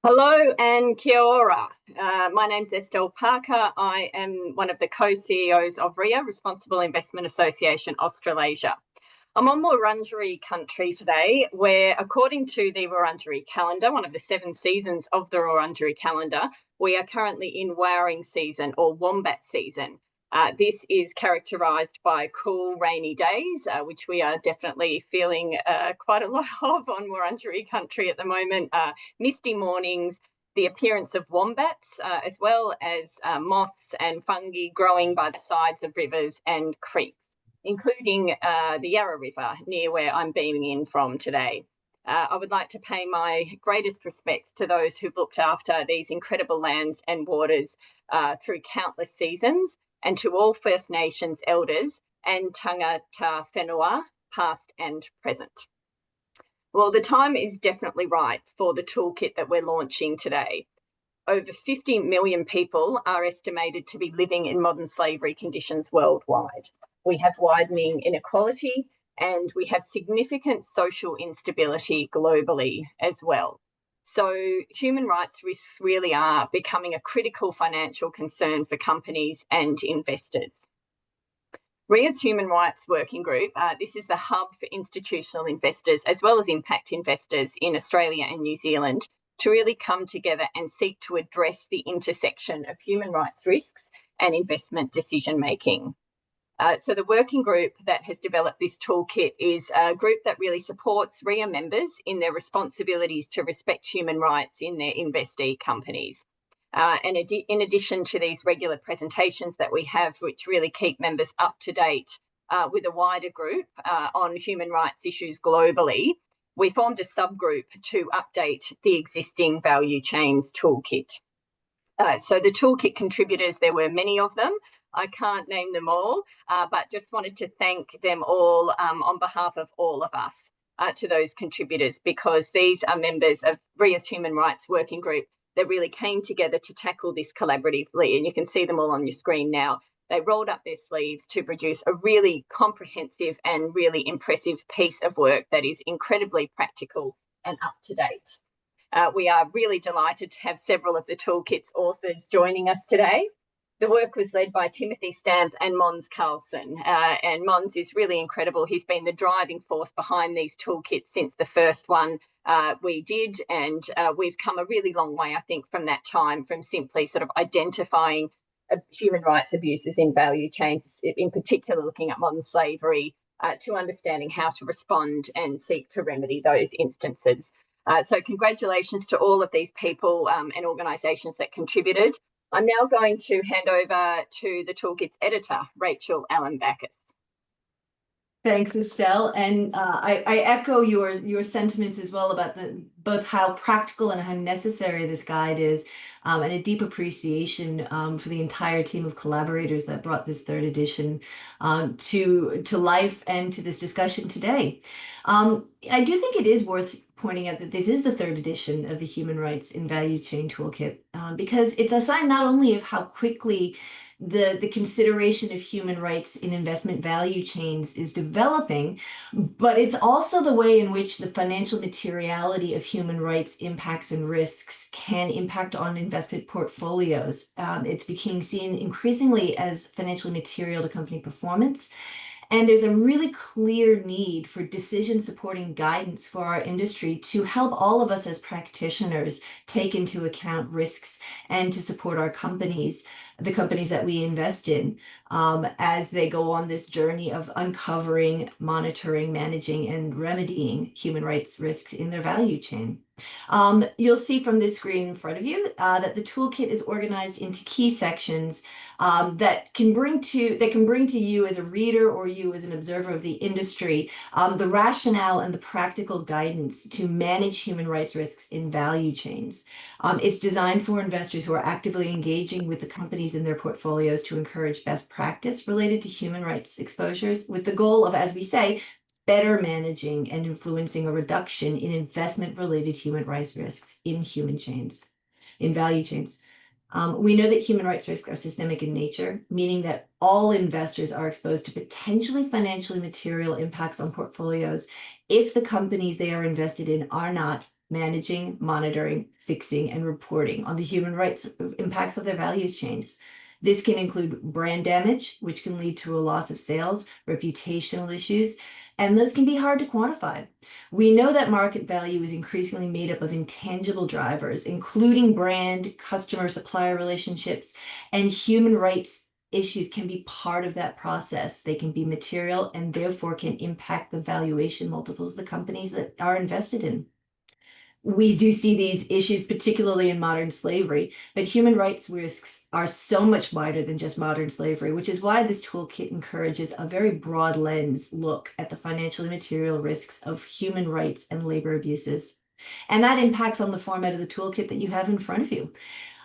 Hello and kia ora. My name's Estelle Parker. I am one of the co-CEOs of RIAA, Responsible Investment Association Australasia. I'm on Wurundjeri country today, where according to the Wurundjeri calendar, one of the 7 seasons of the Wurundjeri calendar, we are currently in Wowering season or Wombat season. This is characterised by cool, rainy days, which we are definitely feeling quite a lot of on Wurundjeri country at the moment. Misty mornings, the appearance of wombats, as well as moths and fungi growing by the sides of rivers and creeks, including the Yarra River near where I'm beaming in from today. I would like to pay my greatest respects to those who've looked after these incredible lands and waters through countless seasons, and to all First Nations elders and tangata whenua, past and present. Well, the time is definitely right for the toolkit that we're launching today. Over 50 million people are estimated to be living in modern slavery conditions worldwide. We have widening inequality and we have significant social instability globally as well. So human rights risks really are becoming a critical financial concern for companies and investors. RIAA's Human Rights Working Group, this is the hub for institutional investors as well as impact investors in Australia and New Zealand to really come together and seek to address the intersection of human rights risks and investment decision making. So the working group that has developed this toolkit is a group that really supports RIAA members in their responsibilities to respect human rights in their investee companies. And in addition to these regular presentations that we have, which really keep members up to date with a wider group on human rights issues globally, we formed a subgroup to update the existing Value Chains Toolkit. So the toolkit contributors, there were many of them. I can't name them all, but just wanted to thank them all on behalf of all of us to those contributors, because these are members of RIAA's Human Rights Working Group that really came together to tackle this collaboratively, and you can see them all on your screen now. They rolled up their sleeves to produce a really comprehensive and really impressive piece of work that is incredibly practical and up to date. We are really delighted to have several of the toolkit's authors joining us today. The work was led by Timothy Stamp and Måns Carlsson, and Måns is really incredible. He's been the driving force behind these toolkits since the first one we did, and we've come a really long way, I think, from that time, from simply sort of identifying human rights abuses in value chains, in particular looking at modern slavery, to understanding how to respond and seek to remedy those instances. So congratulations to all of these people and organisations that contributed. I'm now going to hand over to the toolkit's editor, Rachel Alembakis. Thanks, Estelle, and I echo your sentiments as well about both how practical and how necessary this guide is, and a deep appreciation for the entire team of collaborators that brought this 3rd edition to life and to this discussion today. I do think it is worth pointing out that this is the 3rd edition of the Human Rights in Value Chain Toolkit, because it's a sign not only of how quickly the consideration of human rights in investment value chains is developing, but it's also the way in which the financial materiality of human rights impacts and risks can impact on investment portfolios. It's becoming seen increasingly as financially material to company performance. And there's a really clear need for decision supporting guidance for our industry to help all of us as practitioners take into account risks and to support our companies, the companies that we invest in, as they go on this journey of uncovering, monitoring, managing, and remedying human rights risks in their value chain. You'll see from this screen in front of you that the toolkit is organized into key sections that can bring to you as a reader or you as an observer of the industry the rationale and the practical guidance to manage human rights risks in value chains. It's designed for investors who are actively engaging with the companies in their portfolios to encourage best practice related to human rights exposures, with the goal of, as we say, better managing and influencing a reduction in investment-related human rights risks in value chains. We know that human rights risks are systemic in nature, meaning that all investors are exposed to potentially financially material impacts on portfolios if the companies they are invested in are not managing, monitoring, fixing, and reporting on the human rights impacts of their values chains. This can include brand damage, which can lead to a loss of sales, reputational issues, and those can be hard to quantify. We know that market value is increasingly made up of intangible drivers, including brand, customer, supplier relationships, and human rights issues can be part of that process. They can be material and therefore can impact the valuation multiples of the companies that are invested in. We do see these issues, particularly in modern slavery, but human rights risks are so much wider than just modern slavery, which is why this toolkit encourages a very broad lens look at the financial and material risks of human rights and labor abuses. And that impacts on the format of the toolkit that you have in front of you.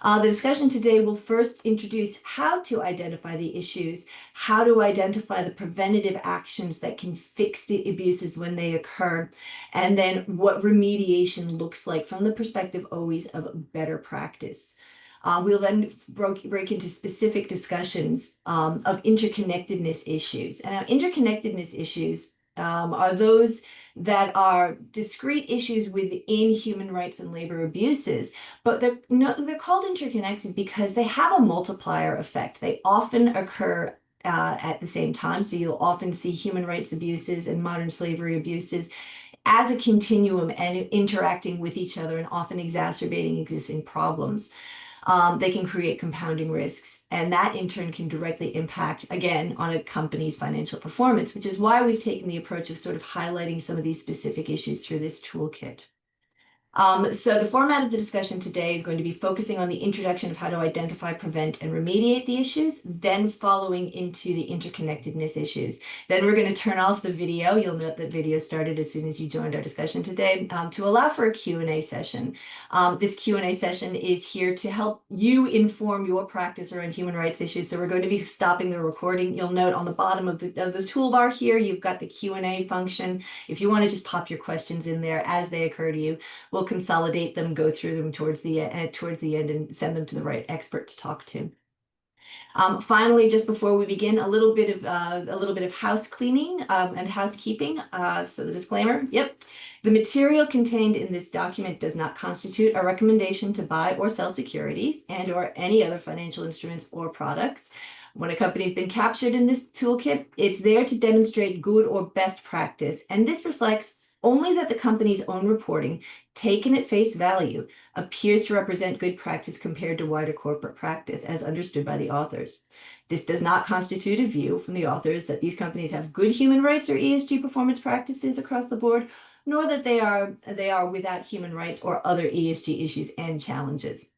The discussion today will first introduce how to identify the issues, how to identify the preventative actions that can fix the abuses when they occur, and then what remediation looks like from the perspective always of better practice. We'll then break into specific discussions of interconnectedness issues. And our interconnectedness issues are those that are discrete issues within human rights and labor abuses, but they're called interconnected because they have a multiplier effect. They often occur at the same time. So you'll often see human rights abuses and modern slavery abuses as a continuum and interacting with each other and often exacerbating existing problems. They can create compounding risks, and that in turn can directly impact, again, on a company's financial performance, which is why we've taken the approach of sort of highlighting some of these specific issues through this toolkit. So the format of the discussion today is going to be focusing on the introduction of how to identify, prevent, and remediate the issues, then following into the interconnectedness issues. Then we're going to turn off the video. You'll note that video started as soon as you joined our discussion today to allow for a Q&A session. This Q&A session is here to help you inform your practice around human rights issues. So we're going to be stopping the recording. You'll note on the bottom of the toolbar here, you've got the Q&A function. If you want to just pop your questions in there as they occur to you, we'll consolidate them, go through them towards the end, and send them to the right expert to talk to. Finally, just before we begin, a little bit of house cleaning and housekeeping. So the disclaimer, the material contained in this document does not constitute a recommendation to buy or sell securities and or any other financial instruments or products. When a company's been captured in this toolkit, it's there to demonstrate good or best practice, and this reflects only that the company's own reporting, taken at face value, appears to represent good practice compared to wider corporate practice as understood by the authors. This does not constitute a view from the authors that these companies have good human rights or ESG performance practices across the board, nor that they are without human rights or other ESG issues and challenges.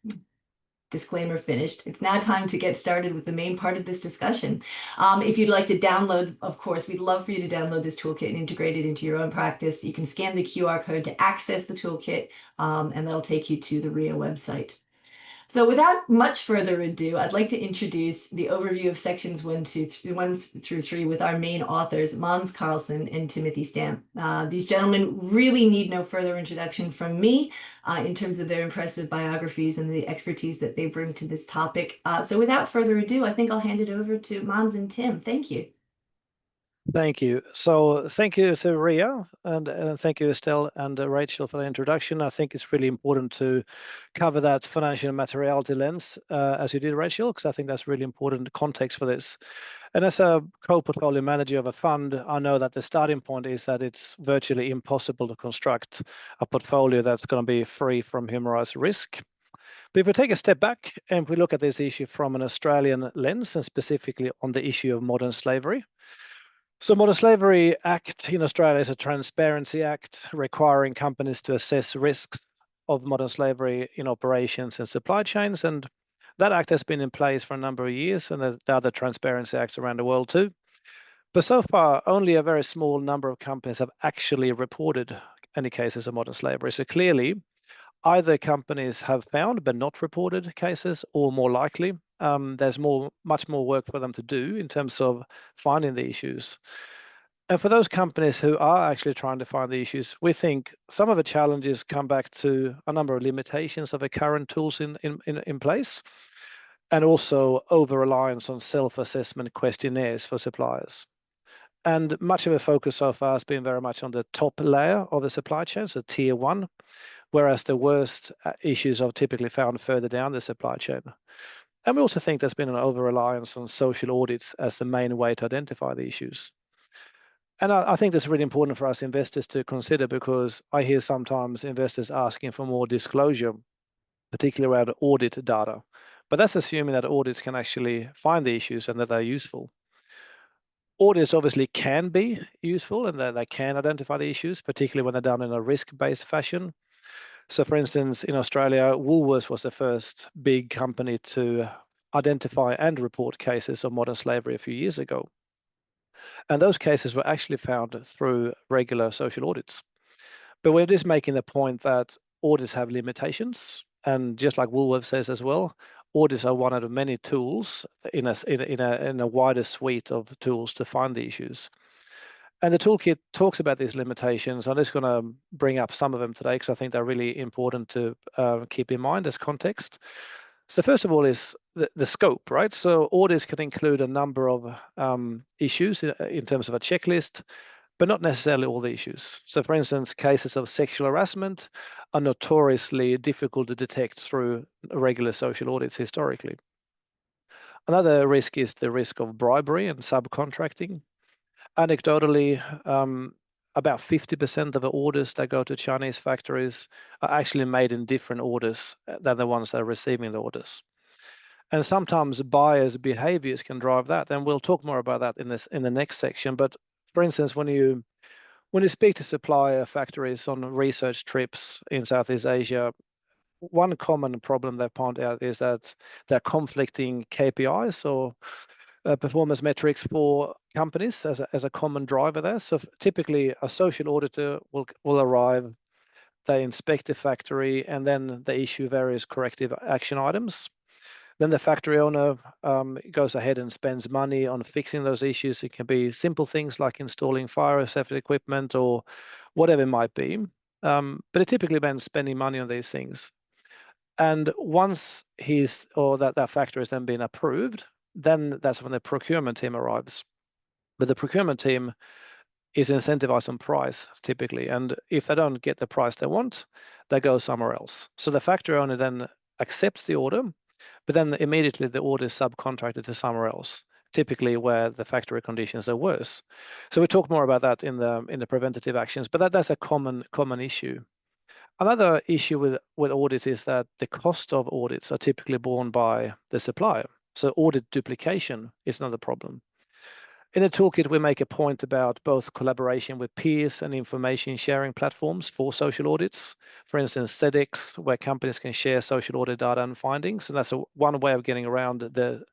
Disclaimer finished. It's now time to get started with the main part of this discussion. If you'd like to download, of course, we'd love for you to download this toolkit and integrate it into your own practice. You can scan the QR code to access the toolkit, and that'll take you to the RIAA website. So without much further ado, I'd like to introduce the overview of sections 1 through 3 with our main authors, Måns Carlsson and Timothy Stamp. These gentlemen really need no further introduction from me in terms of their impressive biographies and the expertise that they bring to this topic. So without further ado, I think I'll hand it over to Måns and Tim. Thank you. Thank you. So thank you to RIAA and thank you Estelle and Rachel for the introduction. I think it's really important to cover that financial and materiality lens as you did, Rachel, because I think that's really important context for this. And as a co-portfolio manager of a fund, I know that the starting point is that it's virtually impossible to construct a portfolio that's going to be free from human rights risk. But if we take a step back and we look at this issue from an Australian lens and specifically on the issue of modern slavery. So Modern Slavery Act in Australia is a transparency act requiring companies to assess risks of modern slavery in operations and supply chains. And that act has been in place for a number of years, and there are other transparency acts around the world too. But so far, only a very small number of companies have actually reported any cases of modern slavery. So clearly, either companies have found but not reported cases, or more likely, there's much more work for them to do in terms of finding the issues. And for those companies who are actually trying to find the issues, we think some of the challenges come back to a number of limitations of the current tools in place, and also over-reliance on self-assessment questionnaires for suppliers. And much of the focus so far has been very much on the top layer of the supply chain, so tier 1, whereas the worst issues are typically found further down the supply chain. And we also think there's been an over-reliance on social audits as the main way to identify the issues. And I think that's really important for us investors to consider, because I hear sometimes investors asking for more disclosure, particularly around audit data. But that's assuming that audits can actually find the issues and that they're useful. Audits obviously can be useful and that they can identify the issues, particularly when they're done in a risk-based fashion. So for instance, in Australia, Woolworths was the first big company to identify and report cases of modern slavery a few years ago. And those cases were actually found through regular social audits. But we're just making the point that audits have limitations. And just like Woolworths says as well, audits are one of the many tools in a wider suite of tools to find the issues. And the toolkit talks about these limitations. I'm just going to bring up some of them today because I think they're really important to keep in mind as context. So first of all is the scope, right? So audits can include a number of issues in terms of a checklist, but not necessarily all the issues. So for instance, cases of sexual harassment are notoriously difficult to detect through regular social audits historically. Another risk is the risk of bribery and subcontracting. Anecdotally, about 50% of the orders that go to Chinese factories are actually made in different orders than the ones that are receiving the orders. And sometimes buyers' behaviors can drive that. And we'll talk more about that in the next section. But for instance, when you speak to supplier factories on research trips in Southeast Asia, one common problem they point out is that there are conflicting KPIs or performance metrics for companies as a common driver there. So typically a social auditor will arrive, they inspect the factory, and then they issue various corrective action items. Then the factory owner goes ahead and spends money on fixing those issues. It can be simple things like installing fire safety equipment or whatever it might be. But it typically means spending money on these things. And once that factory has then been approved, then that's when the procurement team arrives. But the procurement team is incentivized on price typically. And if they don't get the price they want, they go somewhere else. So the factory owner then accepts the order, but then immediately the order is subcontracted to somewhere else, typically where the factory conditions are worse. So we talk more about that in the preventative actions, but that's a common issue. Another issue with audits is that the cost of audits are typically borne by the supplier. So audit duplication is another problem. In the toolkit, we make a point about both collaboration with peers and information sharing platforms for social audits. For instance, SEDEX, where companies can share social audit data and findings. And that's one way of getting around the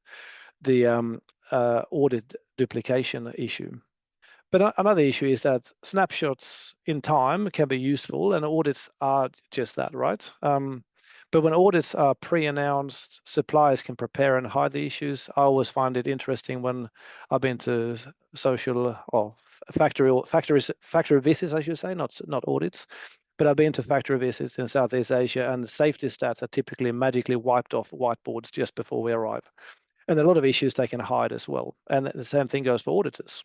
audit duplication issue. But another issue is that snapshots in time can be useful, and audits are just that, right? But when audits are pre-announced, suppliers can prepare and hide the issues. I always find it interesting when I've been to social or factory visits, I should say, not audits. But I've been to factory visits in Southeast Asia, and the safety stats are typically magically wiped off whiteboards just before we arrive. And a lot of issues they can hide as well. And the same thing goes for auditors.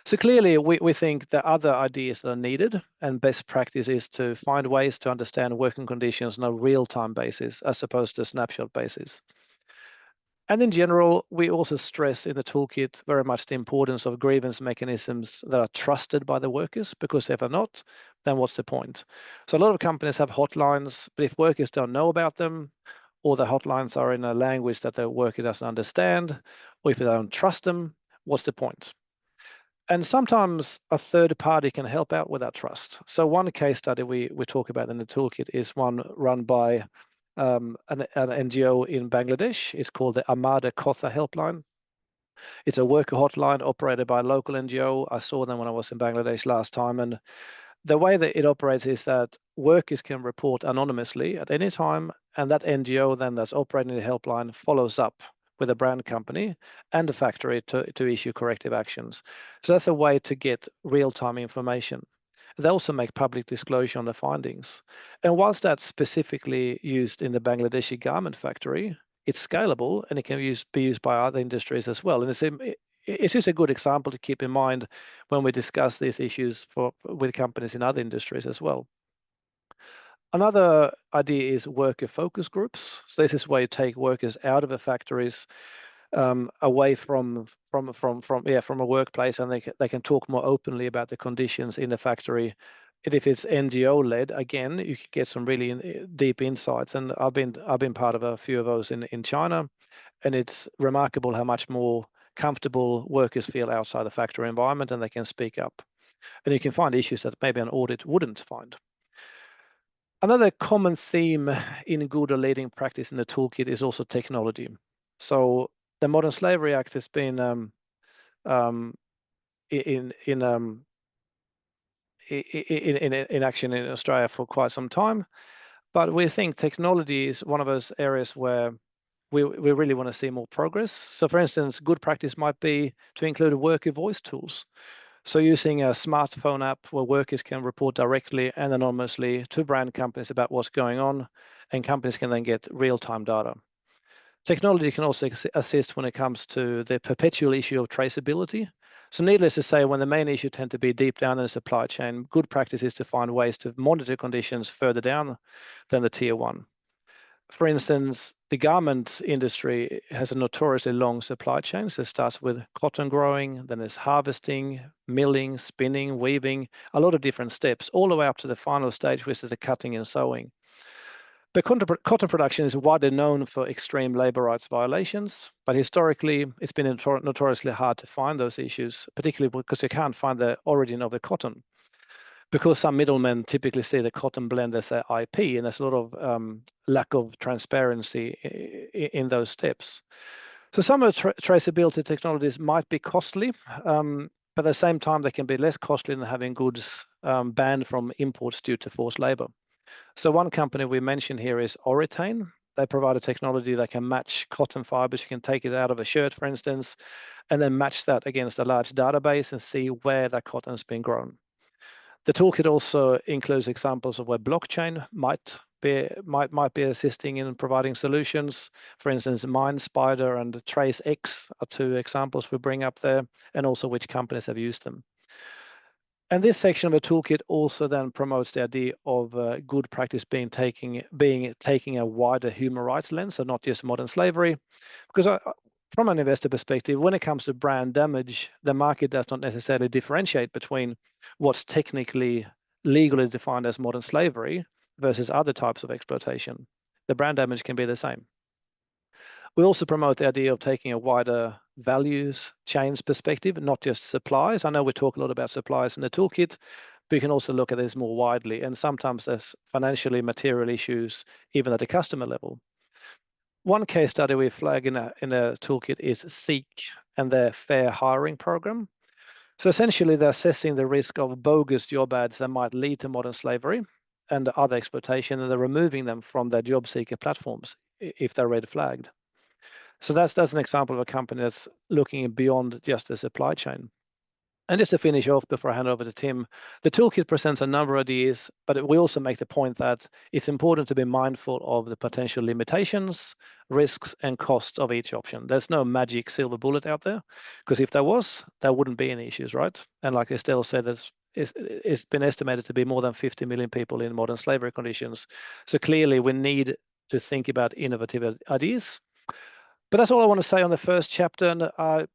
So clearly, we think the other ideas that are needed and best practice is to find ways to understand working conditions on a real-time basis as opposed to snapshot basis. And in general, we also stress in the toolkit very much the importance of grievance mechanisms that are trusted by the workers, because if they're not, then what's the point? So a lot of companies have hotlines, but if workers don't know about them, or the hotlines are in a language that the worker doesn't understand, or if they don't trust them, what's the point? And sometimes a third party can help out with that trust. So one case study we talk about in the toolkit is one run by an NGO in Bangladesh. It's called the Amada Kotha Helpline. It's a worker hotline operated by a local NGO. I saw them when I was in Bangladesh last time. And the way that it operates is that workers can report anonymously at any time, and that NGO then that's operating the helpline follows up with a brand company and a factory to issue corrective actions. So that's a way to get real-time information. They also make public disclosure on the findings. And whilst that's specifically used in the Bangladeshi garment factory, it's scalable and it can be used by other industries as well. And it's just a good example to keep in mind when we discuss these issues with companies in other industries as well. Another idea is worker focus groups. So this is where you take workers out of the factories, away from a workplace, and they can talk more openly about the conditions in the factory. And if it's NGO led, again, you can get some really deep insights. And I've been part of a few of those in China, and it's remarkable how much more comfortable workers feel outside the factory environment, and they can speak up. And you can find issues that maybe an audit wouldn't find. Another common theme in good or leading practice in the toolkit is also technology. So the Modern Slavery Act has been in action in Australia for quite some time, but we think technology is one of those areas where we really want to see more progress. So for instance, good practice might be to include worker voice tools. So using a smartphone app where workers can report directly and anonymously to brand companies about what's going on, and companies can then get real-time data. Technology can also assist when it comes to the perpetual issue of traceability. So needless to say, when the main issue tend to be deep down in the supply chain, good practice is to find ways to monitor conditions further down than the tier one. For instance, the garment industry has a notoriously long supply chain. So it starts with cotton growing, then there's harvesting, milling, spinning, weaving, a lot of different steps, all the way up to the final stage, which is the cutting and sewing. But cotton production is widely known for extreme labor rights violations, but historically it's been notoriously hard to find those issues, particularly because you can't find the origin of the cotton, because some middlemen typically see the cotton blend as their IP, and there's a lot of lack of transparency in those steps. So some of the traceability technologies might be costly, but at the same time they can be less costly than having goods banned from imports due to forced labor. So one company we mentioned here is Oritain. They provide a technology that can match cotton fibers. You can take it out of a shirt, for instance, and then match that against a large database and see where that cotton's been grown. The toolkit also includes examples of where blockchain might be assisting in providing solutions. For instance, MindSpider and TraceX are two examples we bring up there, and also which companies have used them. And this section of the toolkit also then promotes the idea of good practice taking a wider human rights lens, so not just modern slavery. Because from an investor perspective, when it comes to brand damage, the market does not necessarily differentiate between what's technically legally defined as modern slavery versus other types of exploitation. The brand damage can be the same. We also promote the idea of taking a wider values chains perspective, not just supplies. I know we talk a lot about supplies in the toolkit, but you can also look at this more widely. And sometimes there's financially material issues, even at the customer level. One case study we flag in the toolkit is Seek and their fair hiring program. So essentially, they're assessing the risk of bogus job ads that might lead to modern slavery and other exploitation, and they're removing them from their job seeker platforms if they're red flagged. So that's an example of a company that's looking beyond just the supply chain. And just to finish off before I hand over to Tim, the toolkit presents a number of ideas, but we also make the point that it's important to be mindful of the potential limitations, risks, and costs of each option. There's no magic silver bullet out there, because if there was, there wouldn't be any issues, right? And like Estelle said, it's been estimated to be more than 50 million people in modern slavery conditions. So clearly we need to think about innovative ideas. But that's all I want to say on the first chapter, and I'd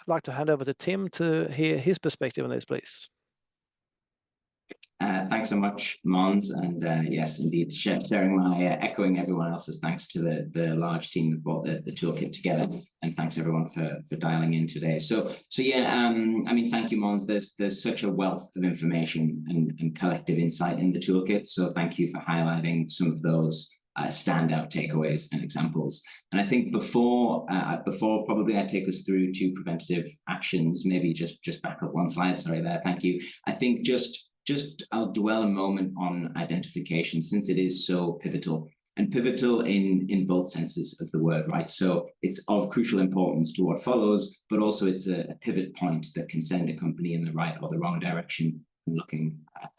like to hand over to Tim to hear his perspective on this, please. Thanks so much, Måns, and yes, indeed, sharing my echoing everyone else's thanks to the large team that brought the toolkit together, and thanks everyone for dialing in today. So yeah, I mean, thank you, Måns. There's such a wealth of information and collective insight in the toolkit. So thank you for highlighting some of those standout takeaways and examples. And I think before probably I take us through to preventative actions, maybe just back up one slide. Sorry there. Thank you. I think just I'll dwell a moment on identification, since it is so pivotal, and pivotal in both senses of the word, right? So it's of crucial importance to what follows, but also it's a pivot point that can send a company in the right or the wrong direction, looking at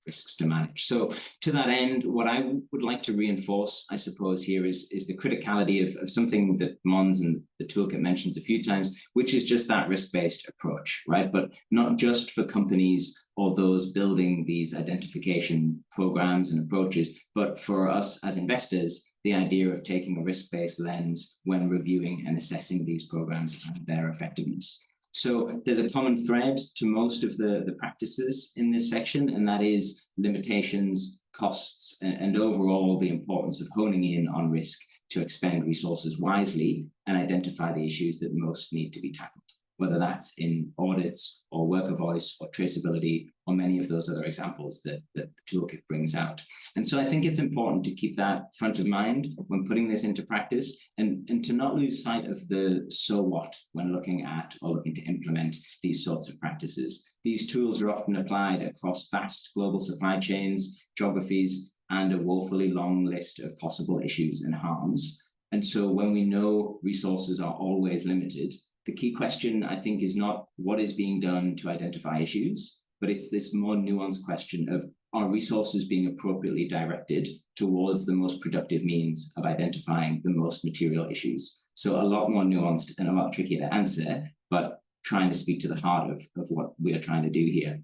risks to manage. So to that end, what I would like to reinforce, I suppose, here is the criticality of something that Måns and the toolkit mentions a few times, which is just that risk-based approach, right? But not just for companies or those building these identification programs and approaches, but for us as investors, the idea of taking a risk-based lens when reviewing and assessing these programs and their effectiveness. So there's a common thread to most of the practices in this section, and that is limitations, costs, and overall the importance of honing in on risk to expend resources wisely and identify the issues that most need to be tackled, whether that's in audits or worker voice or traceability or many of those other examples that the toolkit brings out. And so I think it's important to keep that front of mind when putting this into practice and to not lose sight of the so what when looking at or looking to implement these sorts of practices. These tools are often applied across vast global supply chains, geographies, and a woefully long list of possible issues and harms. And so when we know resources are always limited, the key question, I think, is not what is being done to identify issues, but it's this more nuanced question of, are resources being appropriately directed towards the most productive means of identifying the most material issues? So a lot more nuanced and a lot trickier to answer, but trying to speak to the heart of what we are trying to do here.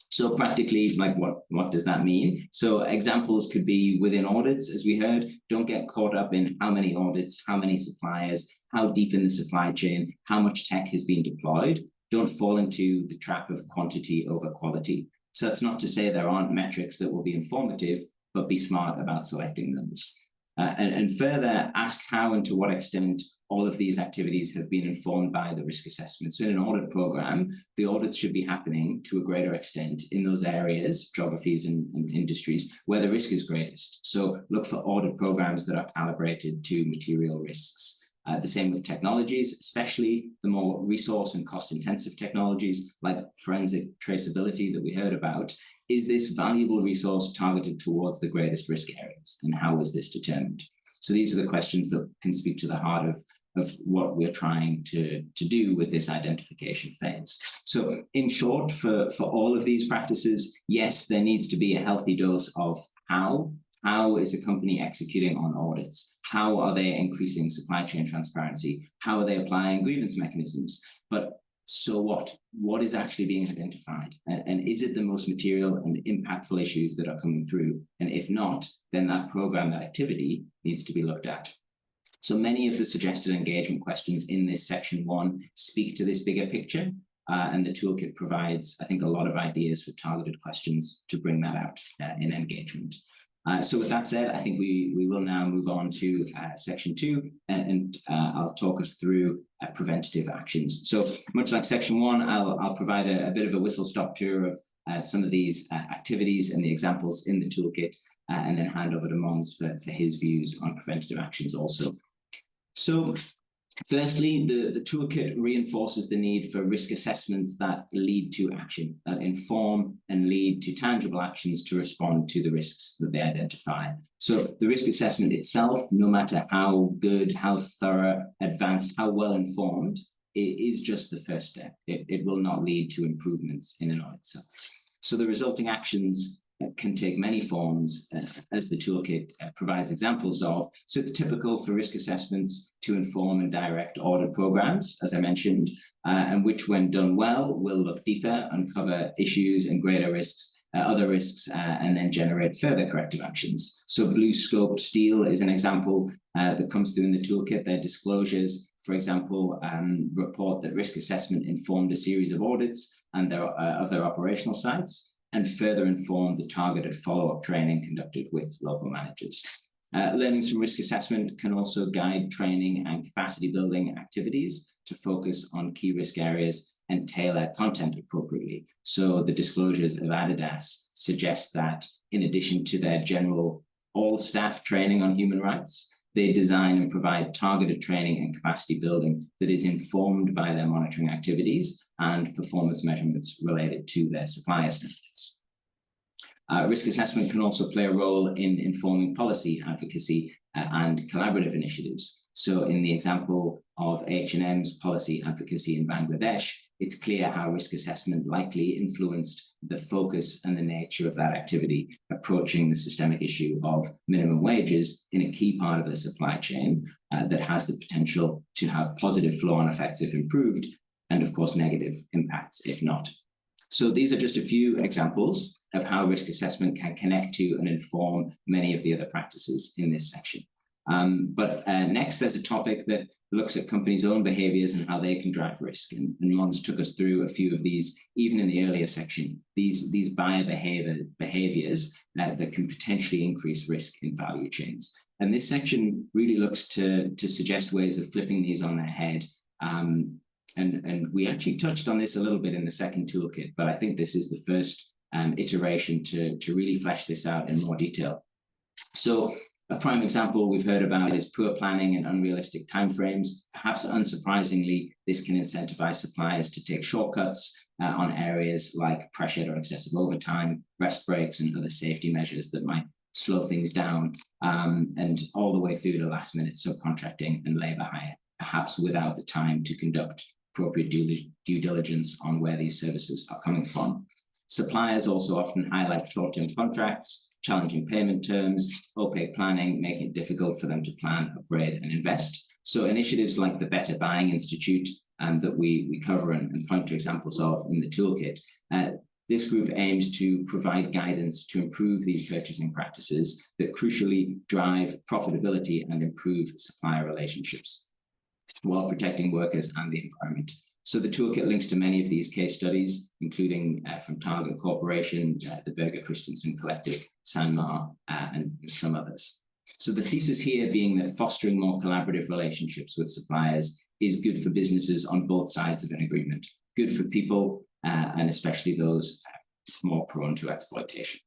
So practically, like what does that mean? So examples could be within audits, as we heard. Don't get caught up in how many audits, how many suppliers, how deep in the supply chain, how much tech has been deployed. Don't fall into the trap of quantity over quality. So that's not to say there aren't metrics that will be informative, but be smart about selecting those. And further, ask how and to what extent all of these activities have been informed by the risk assessment. So in an audit program, the audits should be happening to a greater extent in those areas, geographies and industries where the risk is greatest. So look for audit programs that are calibrated to material risks. The same with technologies, especially the more resource and cost intensive technologies like forensic traceability that we heard about. Is this valuable resource targeted towards the greatest risk areas? And how is this determined? So these are the questions that can speak to the heart of what we're trying to do with this identification phase. So in short, for all of these practices, yes, there needs to be a healthy dose of how. How is a company executing on audits? How are they increasing supply chain transparency? How are they applying grievance mechanisms? But so what? What is actually being identified? And is it the most material and impactful issues that are coming through? And if not, then that program, that activity needs to be looked at. So many of the suggested engagement questions in this section 1 speak to this bigger picture. And the toolkit provides, I think, a lot of ideas for targeted questions to bring that out in engagement. So with that said, I think we will now move on to section 2, and I'll talk us through preventative actions. So much like section 1, I'll provide a bit of a whistle-stop tour of some of these activities and the examples in the toolkit, and then hand over to Måns for his views on preventative actions also. So firstly, the toolkit reinforces the need for risk assessments that lead to action, that inform and lead to tangible actions to respond to the risks that they identify. So the risk assessment itself, no matter how good, how thorough, advanced, how well informed, it is just the first step. It will not lead to improvements in and of itself. So the resulting actions can take many forms, as the toolkit provides examples of. So it's typical for risk assessments to inform and direct audit programs, as I mentioned, and which, when done well, will look deeper, uncover issues and greater risks, other risks, and then generate further corrective actions. So Blue Scope Steel is an example that comes through in the toolkit. Their disclosures, for example, report that risk assessment informed a series of audits and of their operational sites, and further inform the targeted follow-up training conducted with local managers. Learnings from risk assessment can also guide training and capacity building activities to focus on key risk areas and tailor content appropriately. So the disclosures of Adidas suggest that in addition to their general all staff training on human rights, they design and provide targeted training and capacity building that is informed by their monitoring activities and performance measurements related to their supplier standards. Risk assessment can also play a role in informing policy advocacy and collaborative initiatives. So in the example of H&M's policy advocacy in Bangladesh, it's clear how risk assessment likely influenced the focus and the nature of that activity, approaching the systemic issue of minimum wages in a key part of the supply chain that has the potential to have positive flow-on effects if improved, and of course negative impacts if not. So these are just a few examples of how risk assessment can connect to and inform many of the other practices in this section. But next, there's a topic that looks at companies' own behaviors and how they can drive risk. And Måns took us through a few of these, even in the earlier section, these buyer behaviors that can potentially increase risk in value chains. And this section really looks to suggest ways of flipping these on their head. And we actually touched on this a little bit in the second toolkit, but I think this is the first iteration to really flesh this out in more detail. So a prime example we've heard about is poor planning and unrealistic timeframes. Perhaps unsurprisingly, this can incentivize suppliers to take shortcuts on areas like pressured or excessive overtime, rest breaks, and other safety measures that might slow things down, and all the way through to last-minute subcontracting and labor hire, perhaps without the time to conduct appropriate due diligence on where these services are coming from. Suppliers also often highlight short-term contracts, challenging payment terms, opaque planning, making it difficult for them to plan, upgrade, and invest. So initiatives like the Better Buying Institute that we cover and point to examples of in the toolkit, this group aims to provide guidance to improve these purchasing practices that crucially drive profitability and improve supplier relationships while protecting workers and the environment. So the toolkit links to many of these case studies, including from Target Corporation, the Berger Christensen Collective, Sanmar, and some others. So the thesis here being that fostering more collaborative relationships with suppliers is good for businesses on both sides of an agreement, good for people, and especially those more prone to exploitation.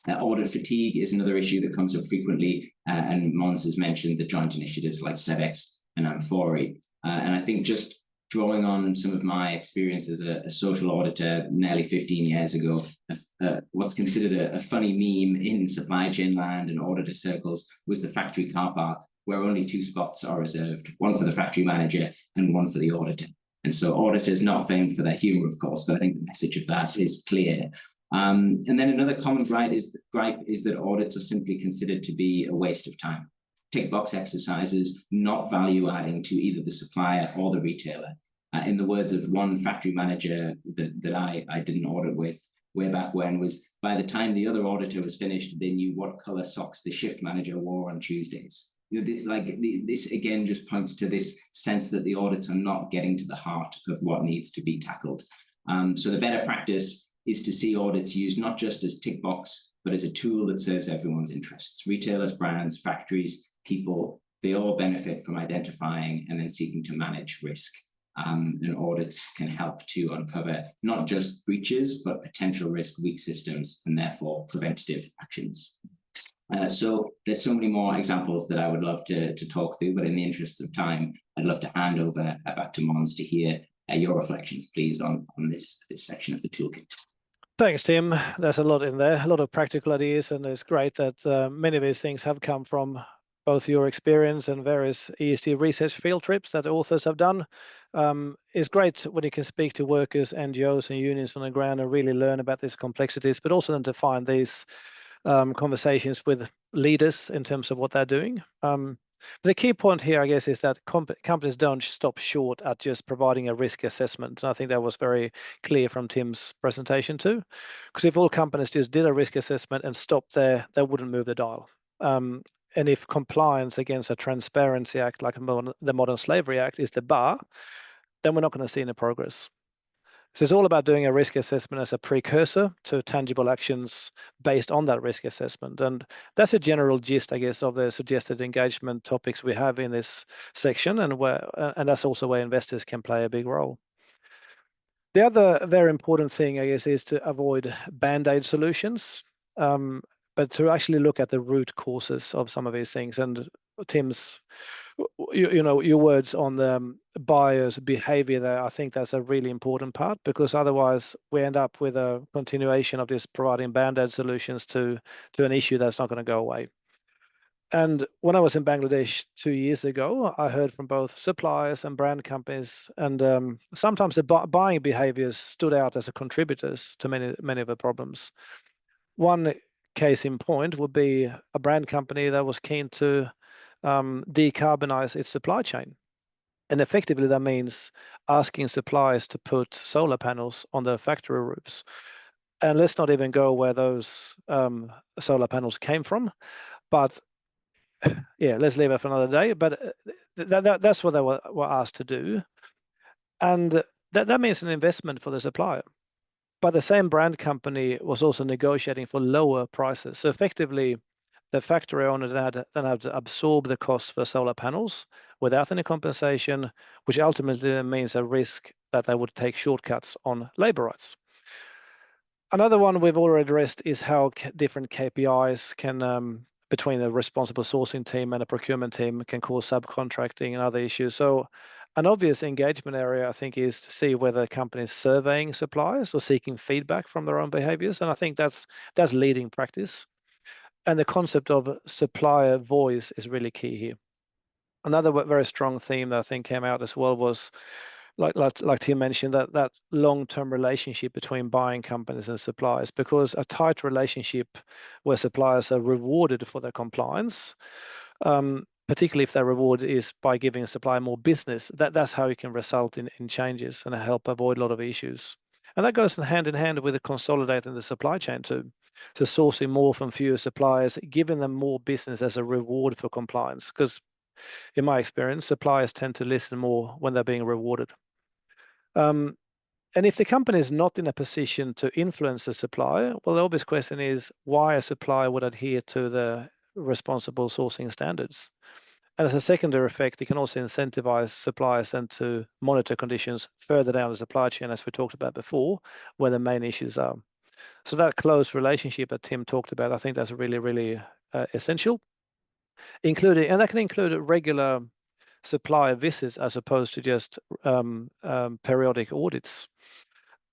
Audit fatigue is another issue that comes up frequently, and Måns has mentioned the joint initiatives like SEVEX and Amphori. And I think just drawing on some of my experience as a social auditor nearly 15 years ago, what's considered a funny meme in supply chain land and auditor circles was the factory car park, where only 2 spots are reserved, one for the factory manager and one for the auditor. And so auditors not famed for their humor, of course, but I think the message of that is clear. And then another common gripe is that audits are simply considered to be a waste of time. Tick box exercises, not value adding to either the supplier or the retailer. In the words of one factory manager that I did an audit with way back when, was by the time the other auditor was finished, they knew what color socks the shift manager wore on Tuesdays. You know, this again just points to this sense that the audits are not getting to the heart of what needs to be tackled. So the better practice is to see audits used not just as tick box, but as a tool that serves everyone's interests. Retailers, brands, factories, people, they all benefit from identifying and then seeking to manage risk. And audits can help to uncover not just breaches, but potential risk, weak systems, and therefore preventative actions. So there's so many more examples that I would love to talk through, but in the interests of time, I'd love to hand over back to Måns to hear your reflections, please, on this section of the toolkit. Thanks, Tim. There's a lot in there, a lot of practical ideas, and it's great that many of these things have come from both your experience and various ESG research field trips that authors have done. It's great when you can speak to workers, NGOs and unions on the ground and really learn about these complexities, but also then to find these conversations with leaders in terms of what they're doing. The key point here, I guess, is that companies don't stop short at just providing a risk assessment. And I think that was very clear from Tim's presentation too, because if all companies just did a risk assessment and stopped there, they wouldn't move the dial. And if compliance against a Transparency Act like the Modern Slavery Act is the bar, then we're not going to see any progress. So it's all about doing a risk assessment as a precursor to tangible actions based on that risk assessment. And that's a general gist, I guess, of the suggested engagement topics we have in this section, and that's also where investors can play a big role. The other very important thing, I guess, is to avoid band-aid solutions, but to actually look at the root causes of some of these things. And Tim's, your words on the buyer's behavior there, I think that's a really important part, because otherwise we end up with a continuation of this providing band-aid solutions to an issue that's not going to go away. And when I was in Bangladesh 2 years ago, I heard from both suppliers and brand companies, and sometimes the buying behaviors stood out as contributors to many of the problems. One case in point would be a brand company that was keen to decarbonize its supply chain. And effectively, that means asking suppliers to put solar panels on their factory roofs. And let's not even go where those solar panels came from. But yeah, let's leave it for another day. But that's what they were asked to do. And that means an investment for the supplier. But the same brand company was also negotiating for lower prices. So effectively, the factory owner then had to absorb the cost for solar panels without any compensation, which ultimately means a risk that they would take shortcuts on labor rights. Another one we've already addressed is how different KPIs can, between a responsible sourcing team and a procurement team, can cause subcontracting and other issues. So an obvious engagement area, I think, is to see whether companies surveying suppliers or seeking feedback from their own behaviors. And I think that's leading practice. And the concept of supplier voice is really key here. Another very strong theme that I think came out as well was, like Tim mentioned, that long-term relationship between buying companies and suppliers, because a tight relationship where suppliers are rewarded for their compliance, particularly if their reward is by giving a supplier more business, that's how it can result in changes and help avoid a lot of issues. And that goes hand in hand with the consolidating the supply chain too. So sourcing more from fewer suppliers, giving them more business as a reward for compliance. Because in my experience, suppliers tend to listen more when they're being rewarded. And if the company is not in a position to influence the supplier, well, the obvious question is why a supplier would adhere to the responsible sourcing standards. And as a secondary effect, it can also incentivize suppliers then to monitor conditions further down the supply chain, as we talked about before, where the main issues are. So that close relationship that Tim talked about, I think that's really, really essential. And that can include regular supplier visits as opposed to just periodic audits,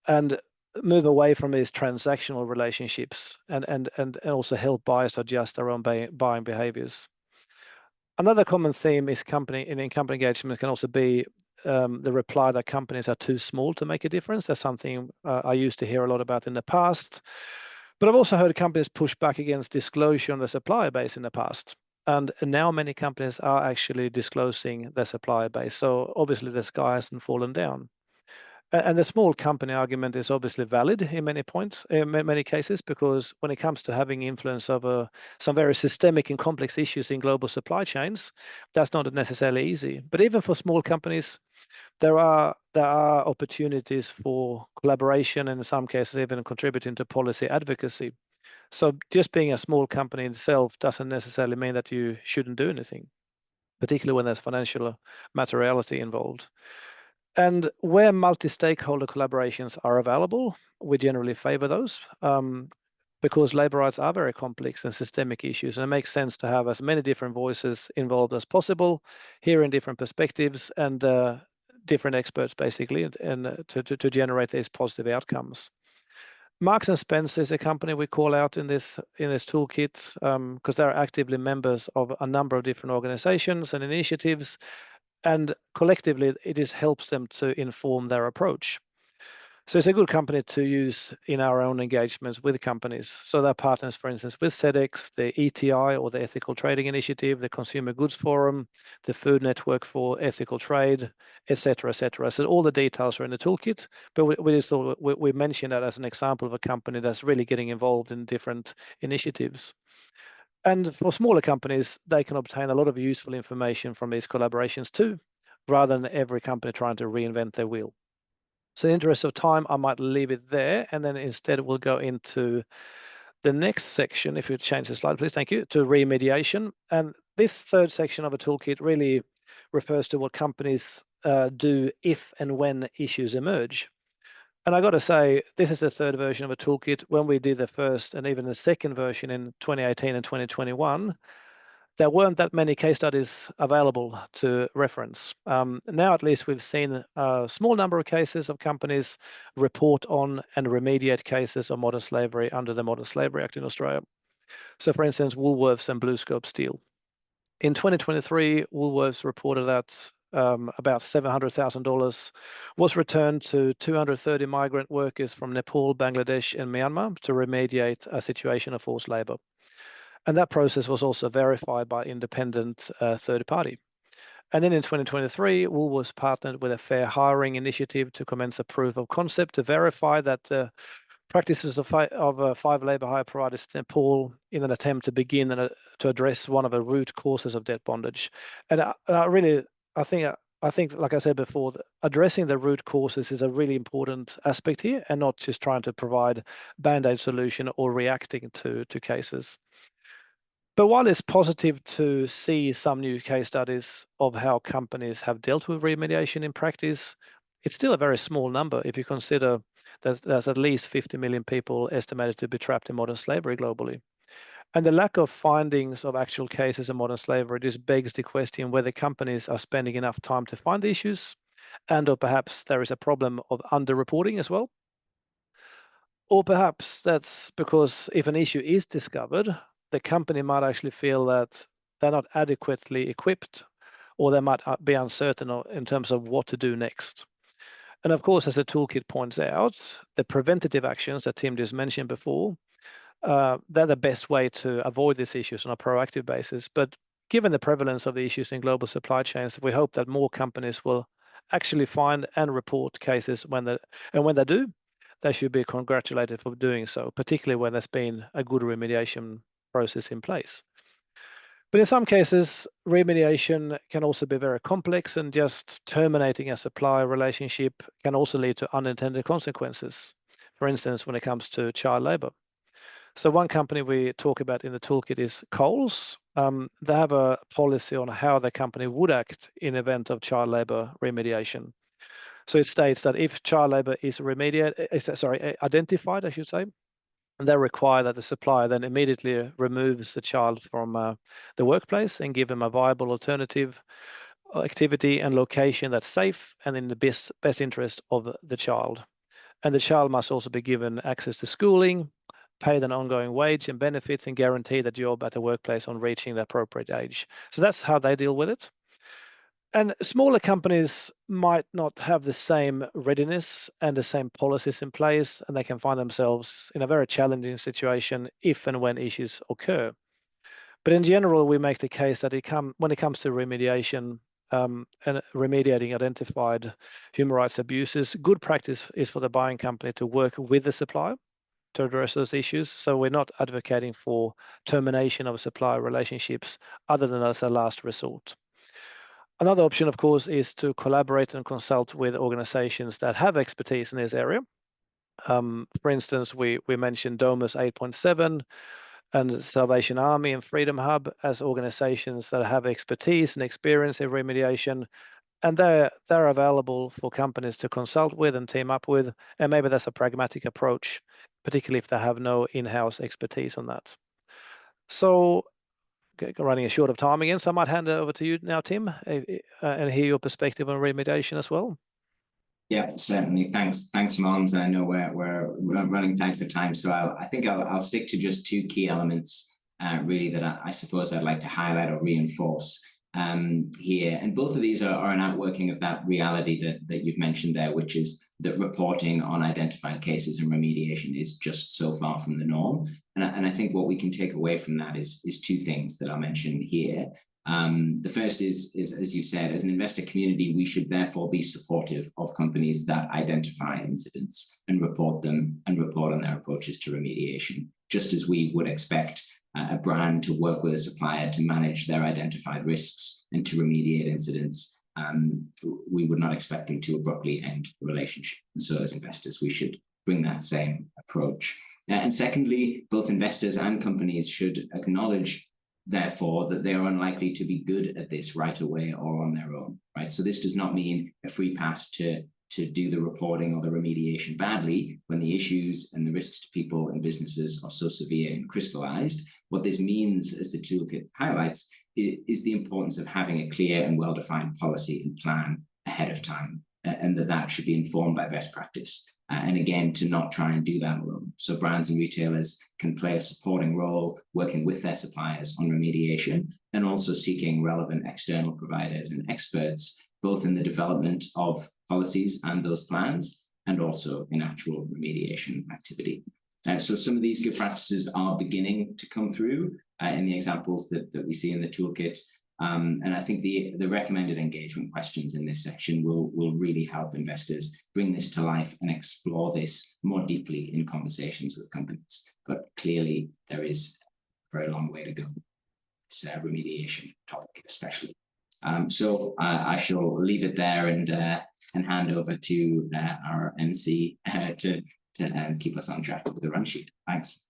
and move away from these transactional relationships and also help buyers to adjust their own buying behaviors. Another common theme is company engagement can also be the reply that companies are too small to make a difference. That's something I used to hear a lot about in the past. But I've also heard companies push back against disclosure on the supplier base in the past. And now many companies are actually disclosing their supplier base. So obviously the sky hasn't fallen down. And the small company argument is obviously valid in many cases, because when it comes to having influence over some very systemic and complex issues in global supply chains, that's not necessarily easy. But even for small companies, there are opportunities for collaboration, and in some cases even contributing to policy advocacy. So just being a small company itself doesn't necessarily mean that you shouldn't do anything, particularly when there's financial materiality involved. And where multi-stakeholder collaborations are available, we generally favor those because labor rights are very complex and systemic issues, and it makes sense to have as many different voices involved as possible, hearing different perspectives and different experts, basically, and to generate these positive outcomes. Marks and Spencer is a company we call out in this toolkit because they're actively members of a number of different organizations and initiatives, and collectively it helps them to inform their approach. So it's a good company to use in our own engagements with companies. So they're partners, for instance, with SEDEX, the ETI or the Ethical Trading Initiative, the Consumer Goods Forum, the Food Network for Ethical Trade, etc., etc. So all the details are in the toolkit, but we mentioned that as an example of a company that's really getting involved in different initiatives. And for smaller companies, they can obtain a lot of useful information from these collaborations too, rather than every company trying to reinvent their wheel. So in the interest of time, I might leave it there, and then instead we'll go into the next section. If you change the slide, please, thank you, to remediation. And this third section of a toolkit really refers to what companies do if and when issues emerge. And I got to say, this is the third version of a toolkit. When we did the first and even the second version in 2018 and 2021, there weren't that many case studies available to reference. Now, at least, we've seen a small number of cases of companies report on and remediate cases of modern slavery under the Modern Slavery Act in Australia. So, for instance, Woolworths and BlueScope Steel. In 2023, Woolworths reported that about $700,000 was returned to 230 migrant workers from Nepal, Bangladesh, and Myanmar to remediate a situation of forced labor. And that process was also verified by independent third party. And then in 2023, Woolworths partnered with a fair hiring initiative to commence a proof of concept to verify that the practices of five labour hire providers in Nepal in an attempt to begin to address one of the root causes of debt bondage. And I think, like I said before, addressing the root causes is a really important aspect here, and not just trying to provide band-aid solution or reacting to cases. But while it's positive to see some new case studies of how companies have dealt with remediation in practice, it's still a very small number if you consider that there's at least 50 million people estimated to be trapped in modern slavery globally. And the lack of findings of actual cases of modern slavery just begs the question whether companies are spending enough time to find the issues, or perhaps there is a problem of underreporting as well. Or perhaps that's because if an issue is discovered, the company might actually feel that they're not adequately equipped, or they might be uncertain in terms of what to do next. And of course, as the toolkit points out, the preventative actions that Tim just mentioned before, they're the best way to avoid these issues on a proactive basis. But given the prevalence of the issues in global supply chains, we hope that more companies will actually find and report cases when they do, they should be congratulated for doing so, particularly when there's been a good remediation process in place. But in some cases, remediation can also be very complex, and just terminating a supply relationship can also lead to unintended consequences. For instance, when it comes to child labor. So one company we talk about in the toolkit is Coles. They have a policy on how the company would act in event of child labor remediation. So it states that if child labor is identified, I should say, and they require that the supplier then immediately removes the child from the workplace and give them a viable alternative activity and location that's safe and in the best interest of the child. And the child must also be given access to schooling, paid an ongoing wage and benefits, and guarantee the job at the workplace on reaching the appropriate age. So that's how they deal with it. And smaller companies might not have the same readiness and the same policies in place, and they can find themselves in a very challenging situation if and when issues occur. But in general, we make the case that when it comes to remediation and remediating identified human rights abuses, good practice is for the buying company to work with the supplier to address those issues. So we're not advocating for termination of supplier relationships other than as a last resort. Another option, of course, is to collaborate and consult with organizations that have expertise in this area. For instance, we mentioned Domus 8.7 and Salvation Army and Freedom Hub as organizations that have expertise and experience in remediation, and they're available for companies to consult with and team up with, and maybe that's a pragmatic approach, particularly if they have no in-house expertise on that. So running a short of time again, so I might hand it over to you now, Tim, and hear your perspective on remediation as well. Yeah, certainly. Thanks, Måns. I know we're running tight for time, so I think I'll stick to just two key elements, really, that I suppose I'd like to highlight or reinforce here. And both of these are an outworking of that reality that you've mentioned there, which is that reporting on identified cases and remediation is just so far from the norm. And I think what we can take away from that is two things that I'll mention here. The first is, as you've said, as an investor community, we should therefore be supportive of companies that identify incidents and report them and report on their approaches to remediation, just as we would expect a brand to work with a supplier to manage their identified risks and to remediate incidents. We would not expect them to abruptly end the relationship. And so as investors, we should bring that same approach. And secondly, both investors and companies should acknowledge, therefore, that they are unlikely to be good at this right away or on their own, right? So this does not mean a free pass to do the reporting or the remediation badly when the issues and the risks to people and businesses are so severe and crystallized. What this means, as the toolkit highlights, is the importance of having a clear and well-defined policy and plan ahead of time, and that should be informed by best practice. And again, to not try and do that alone. So brands and retailers can play a supporting role, working with their suppliers on remediation, and also seeking relevant external providers and experts, both in the development of policies and those plans, and also in actual remediation activity. So some of these good practices are beginning to come through in the examples that we see in the toolkit. And I think the recommended engagement questions in this section will really help investors bring this to life and explore this more deeply in conversations with companies. But clearly, there is a very long way to go. It's a remediation topic, especially. So I shall leave it there and hand over to our MC to keep us on track with the run sheet. Thanks.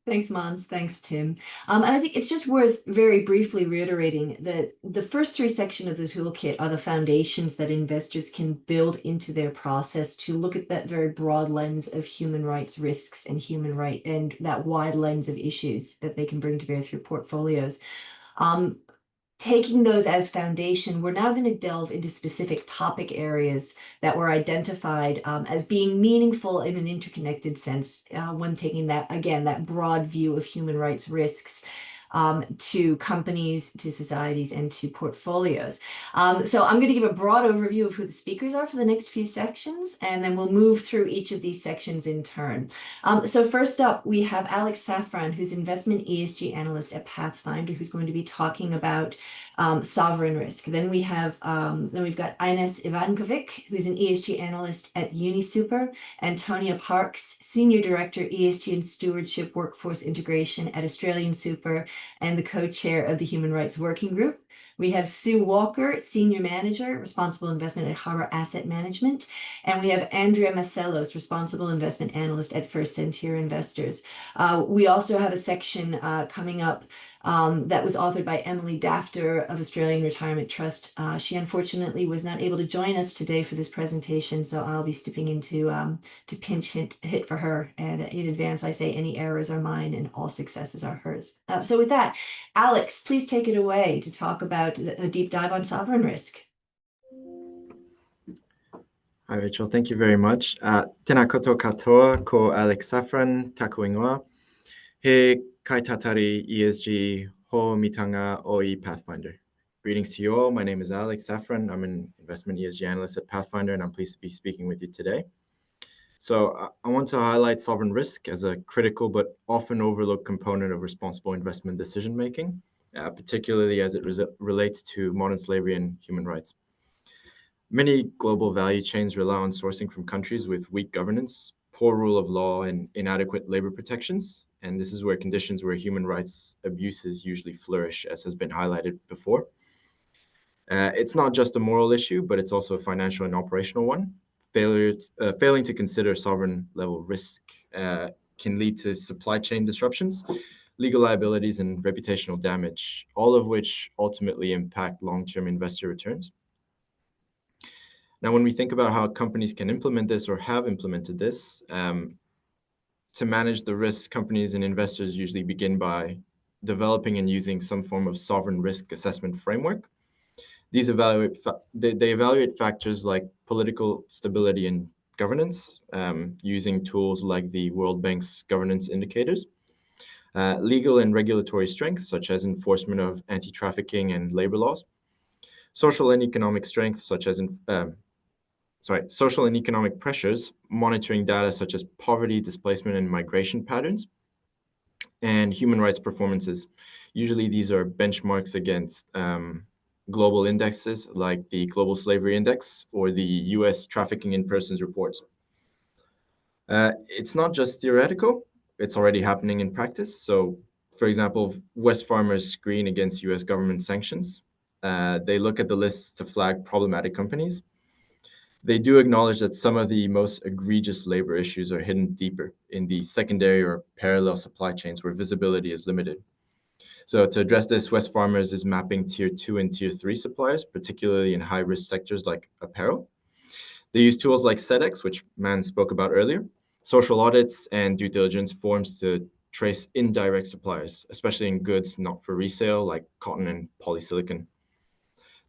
Thanks, Måns. Thanks, Tim. And I think it's just worth very briefly reiterating that the first three sections of the toolkit are the foundations that investors can build into their process to look at that very broad lens of human rights risks and that wide lens of issues that they can bring to bear through portfolios. Taking those as foundation, we're now going to delve into specific topic areas that were identified as being meaningful in an interconnected sense when taking that, again, that broad view of human rights risks to companies, to societies, and to portfolios. So I'm going to give a broad overview of who the speakers are for the next few sections, and then we'll move through each of these sections in turn. So first up, we have Alex Safran, who's investment ESG analyst at Pathfinder, who's going to be talking about sovereign risk. Then we've got Ines Ivankovic, who's an ESG analyst at UniSuper, Antonia Parks, Senior Director, ESG and Stewardship Workforce Integration at Australian Super, and the co-chair of the Human Rights Working Group. We have Sue Walker, Senior Manager, Responsible Investment at Harbour Asset Management. And we have Andrea Macelos, Responsible Investment Analyst at First Sentier Investors. We also have a section coming up that was authored by Emily Dafter of Australian Retirement Trust. She unfortunately was not able to join us today for this presentation, so I'll be stepping in to pinch hit for her. And in advance, I say any errors are mine and all successes are hers. So with that, Alex, please take it away to talk about a deep dive on sovereign risk. Hi, Rachel. Thank you very much. Tēnā koutou katoa ko Alex Safran, taku ingoa. He kaitatari ESG ho mitanga oi Pathfinder. Greetings to you all. My name is Alex Safran. I'm an investment ESG analyst at Pathfinder, and I'm pleased to be speaking with you today. So I want to highlight sovereign risk as a critical but often overlooked component of responsible investment decision-making, particularly as it relates to modern slavery and human rights. Many global value chains rely on sourcing from countries with weak governance, poor rule of law, and inadequate labor protections. And this is where conditions where human rights abuses usually flourish, as has been highlighted before. It's not just a moral issue, but it's also a financial and operational one. Failing to consider sovereign level risk can lead to supply chain disruptions, legal liabilities, and reputational damage, all of which ultimately impact long-term investor returns. Now, when we think about how companies can implement this or have implemented this, to manage the risks, companies and investors usually begin by developing and using some form of sovereign risk assessment framework. These evaluate factors like political stability and governance, using tools like the World Bank's governance indicators, legal and regulatory strength, such as enforcement of anti-trafficking and labor laws, social and economic strength, such as social and economic pressures, monitoring data such as poverty, displacement, and migration patterns, and human rights performances. Usually these are benchmarks against global indexes like the Global Slavery Index or the US Trafficking in Persons reports. It's not just theoretical, it's already happening in practice. So, for example, West Farmers screen against US government sanctions. They look at the lists to flag problematic companies. They do acknowledge that some of the most egregious labor issues are hidden deeper in the secondary or parallel supply chains where visibility is limited. So to address this, West Farmers is mapping tier 2 and tier 3 suppliers, particularly in high-risk sectors like apparel. They use tools like SEDEX, which Måns spoke about earlier, social audits, and due diligence forms to trace indirect suppliers, especially in goods not for resale like cotton and polysilicon.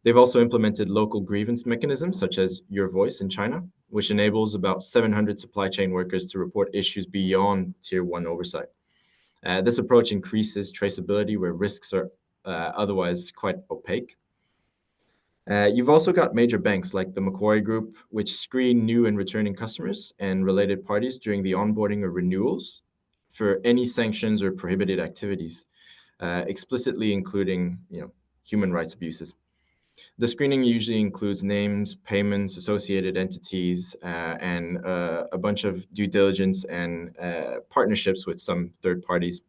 They've also implemented local grievance mechanisms such as Your Voice in China, which enables about 700 supply chain workers to report issues beyond Tier 1 oversight. This approach increases traceability where risks are otherwise quite opaque. You've also got major banks like the Macquarie Group, which screen new and returning customers and related parties during the onboarding or renewals for any sanctions or prohibited activities, explicitly including human rights abuses. The screening usually includes names, payments, associated entities, and a bunch of due diligence and partnerships with some third parties.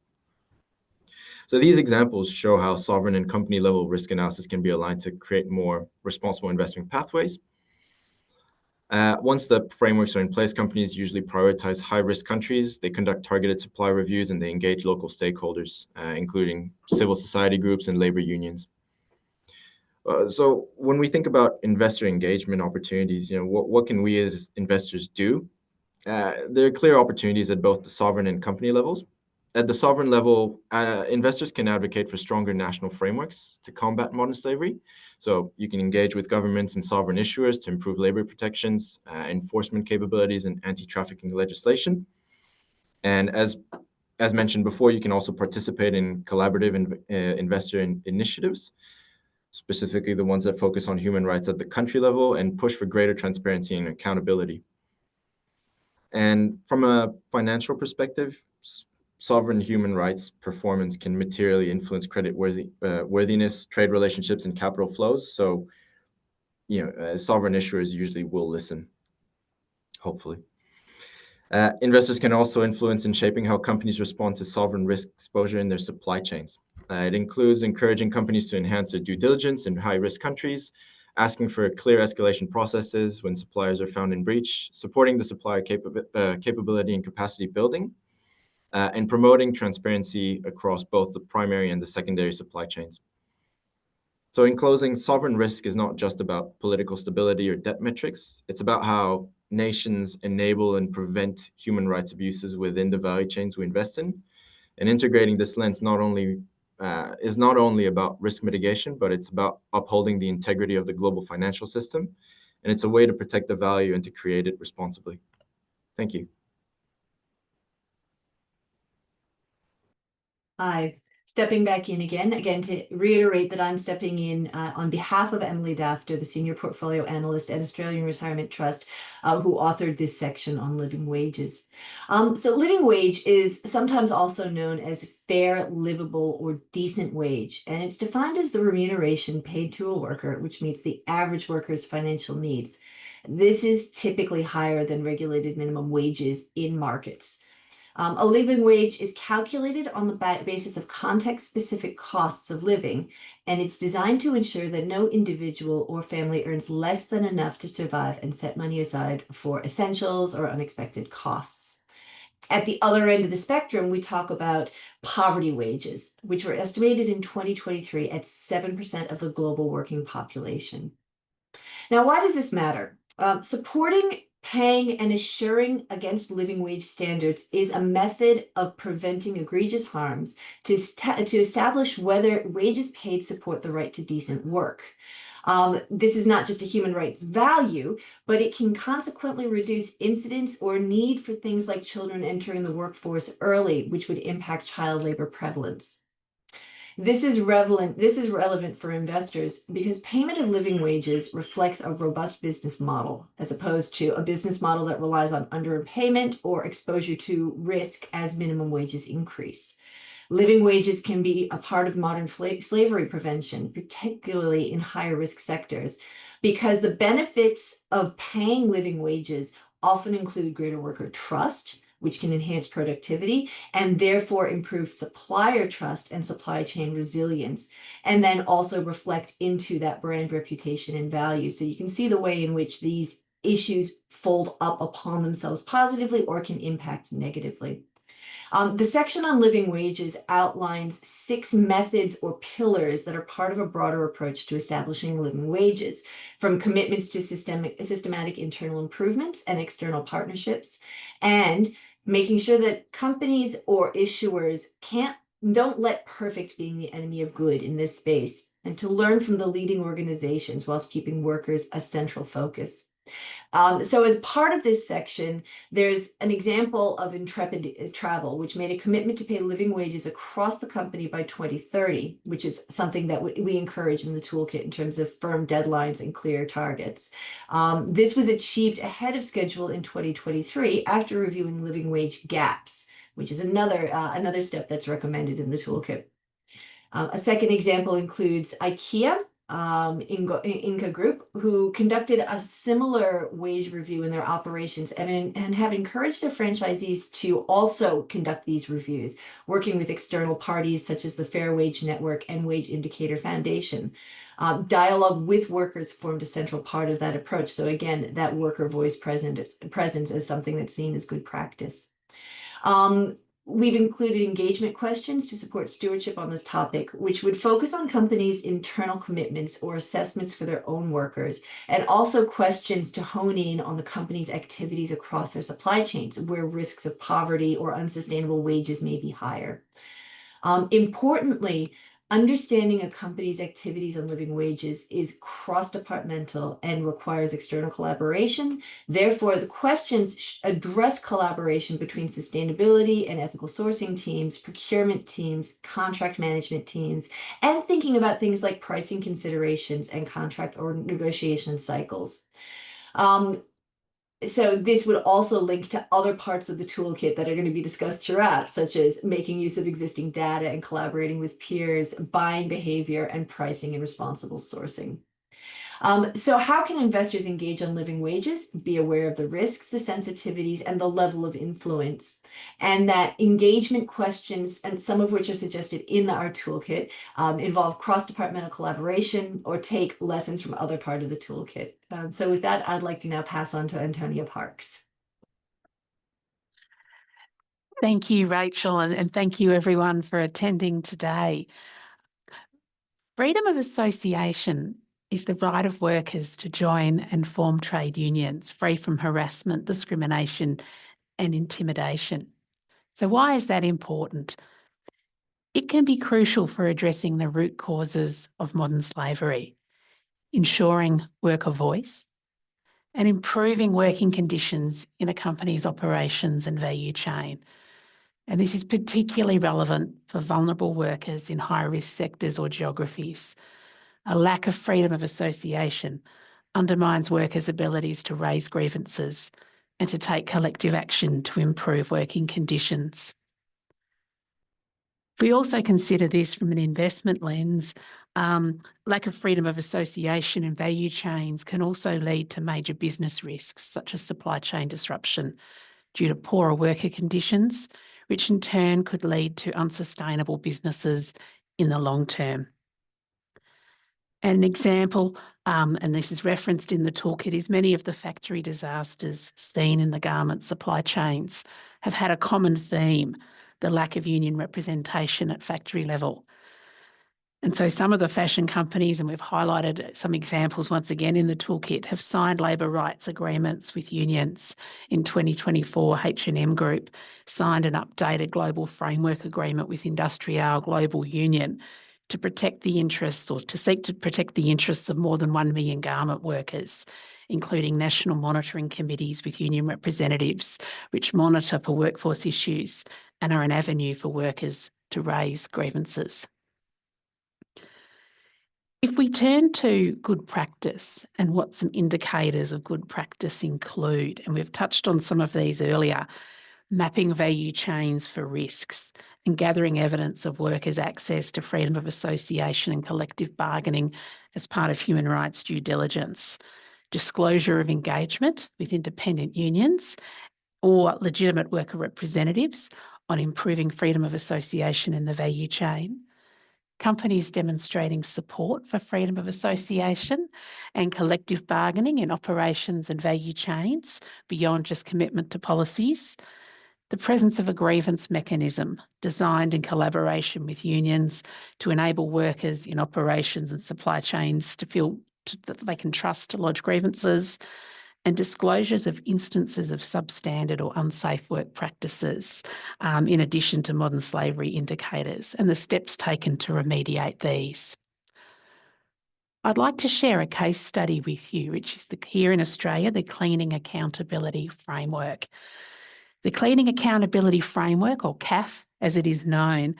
So these examples show how sovereign and company level risk analysis can be aligned to create more responsible investment pathways. Once the frameworks are in place, companies usually prioritize high-risk countries, they conduct targeted supply reviews, and they engage local stakeholders, including civil society groups and labor unions. So when we think about investor engagement opportunities, what can we as investors do? There are clear opportunities at both the sovereign and company levels. At the sovereign level, investors can advocate for stronger national frameworks to combat modern slavery. So you can engage with governments and sovereign issuers to improve labor protections, enforcement capabilities, and anti-trafficking legislation. And as mentioned before, you can also participate in collaborative investor initiatives, specifically the ones that focus on human rights at the country level and push for greater transparency and accountability. And from a financial perspective, sovereign human rights performance can materially influence credit worthiness, trade relationships, and capital flows. So, sovereign issuers usually will listen, hopefully. Investors can also influence in shaping how companies respond to sovereign risk exposure in their supply chains. It includes encouraging companies to enhance their due diligence in high-risk countries, asking for clear escalation processes when suppliers are found in breach, supporting the supplier capability and capacity building, and promoting transparency across both the primary and the secondary supply chains. So in closing, sovereign risk is not just about political stability or debt metrics. It's about how nations enable and prevent human rights abuses within the value chains we invest in. And integrating this lens is not only about risk mitigation, but it's about upholding the integrity of the global financial system. And it's a way to protect the value and to create it responsibly. Thank you. Hi, stepping back in again to reiterate that I'm stepping in on behalf of Emily Dafter, the Senior Portfolio Analyst at Australian Retirement Trust, who authored this section on living wages. So living wage is sometimes also known as fair, livable, or decent wage, and it's defined as the remuneration paid to a worker, which meets the average worker's financial needs. This is typically higher than regulated minimum wages in markets. A living wage is calculated on the basis of context-specific costs of living, and it's designed to ensure that no individual or family earns less than enough to survive and set money aside for essentials or unexpected costs. At the other end of the spectrum, we talk about poverty wages, which were estimated in 2023 at 7% of the global working population. Now, why does this matter? Supporting, paying, and assuring against living wage standards is a method of preventing egregious harms to establish whether wages paid support the right to decent work. This is not just a human rights value, but it can consequently reduce incidence or need for things like children entering the workforce early, which would impact child labor prevalence. This is relevant for investors because payment of living wages reflects a robust business model, as opposed to a business model that relies on underpayment or exposure to risk as minimum wages increase. Living wages can be a part of modern slavery prevention, particularly in higher risk sectors, because the benefits of paying living wages often include greater worker trust, which can enhance productivity and therefore improve supplier trust and supply chain resilience, and then also reflect into that brand reputation and value. So you can see the way in which these issues fold up upon themselves positively or can impact negatively. The section on living wages outlines 6 methods or pillars that are part of a broader approach to establishing living wages, from commitments to systematic internal improvements and external partnerships, and making sure that companies or issuers can't don't let perfect being the enemy of good in this space, and to learn from the leading organizations whilst keeping workers a central focus. So as part of this section, there's an example of Intrepid Travel, which made a commitment to pay living wages across the company by 2030, which is something that we encourage in the toolkit in terms of firm deadlines and clear targets. This was achieved ahead of schedule in 2023 after reviewing living wage gaps, which is another step that's recommended in the toolkit. A second example includes IKEA, Inca Group, who conducted a similar wage review in their operations and have encouraged their franchisees to also conduct these reviews, working with external parties such as the Fair Wage Network and Wage Indicator Foundation. Dialogue with workers formed a central part of that approach. So again, that worker voice presence is something that's seen as good practice. We've included engagement questions to support stewardship on this topic, which would focus on companies' internal commitments or assessments for their own workers, and also questions to hone in on the company's activities across their supply chains, where risks of poverty or unsustainable wages may be higher. Importantly, understanding a company's activities on living wages is cross-departmental and requires external collaboration. Therefore, the questions address collaboration between sustainability and ethical sourcing teams, procurement teams, contract management teams, and thinking about things like pricing considerations and contract or negotiation cycles. So this would also link to other parts of the toolkit that are going to be discussed throughout, such as making use of existing data and collaborating with peers, buying behavior, and pricing and responsible sourcing. So how can investors engage on living wages? Be aware of the risks, the sensitivities, and the level of influence. And that engagement questions, and some of which are suggested in our toolkit, involve cross-departmental collaboration or take lessons from other part of the toolkit. So with that, I'd like to now pass on to Antonia Parks. Thank you, Rachel, and thank you everyone for attending today. Freedom of association is the right of workers to join and form trade unions free from harassment, discrimination, and intimidation. So why is that important? It can be crucial for addressing the root causes of modern slavery, ensuring worker voice, and improving working conditions in a company's operations and value chain. And this is particularly relevant for vulnerable workers in high-risk sectors or geographies. A lack of freedom of association undermines workers' abilities to raise grievances and to take collective action to improve working conditions. We also consider this from an investment lens. Lack of freedom of association in value chains can also lead to major business risks, such as supply chain disruption due to poorer worker conditions, which in turn could lead to unsustainable businesses in the long term. And an example, and this is referenced in the toolkit, is many of the factory disasters seen in the garment supply chains have had a common theme, the lack of union representation at factory level. And so some of the fashion companies, and we've highlighted some examples once again in the toolkit, have signed labour rights agreements with unions. In 2024, H&M Group signed an updated global framework agreement with Industrial Global Union to protect the interests, or to seek to protect the interests of more than 1 million garment workers, including national monitoring committees with union representatives, which monitor for workforce issues and are an avenue for workers to raise grievances. If we turn to good practice and what some indicators of good practice include, and we've touched on some of these earlier, mapping value chains for risks and gathering evidence of workers' access to freedom of association and collective bargaining as part of human rights due diligence, disclosure of engagement with independent unions or legitimate worker representatives on improving freedom of association in the value chain, companies demonstrating support for freedom of association and collective bargaining in operations and value chains beyond just commitment to policies, the presence of a grievance mechanism designed in collaboration with unions to enable workers in operations and supply chains to feel that they can trust to lodge grievances, and disclosures of instances of substandard or unsafe work practices, in addition to modern slavery indicators, and the steps taken to remediate these. I'd like to share a case study with you, which is here in Australia, the Cleaning Accountability Framework. The Cleaning Accountability Framework, or CAF as it is known,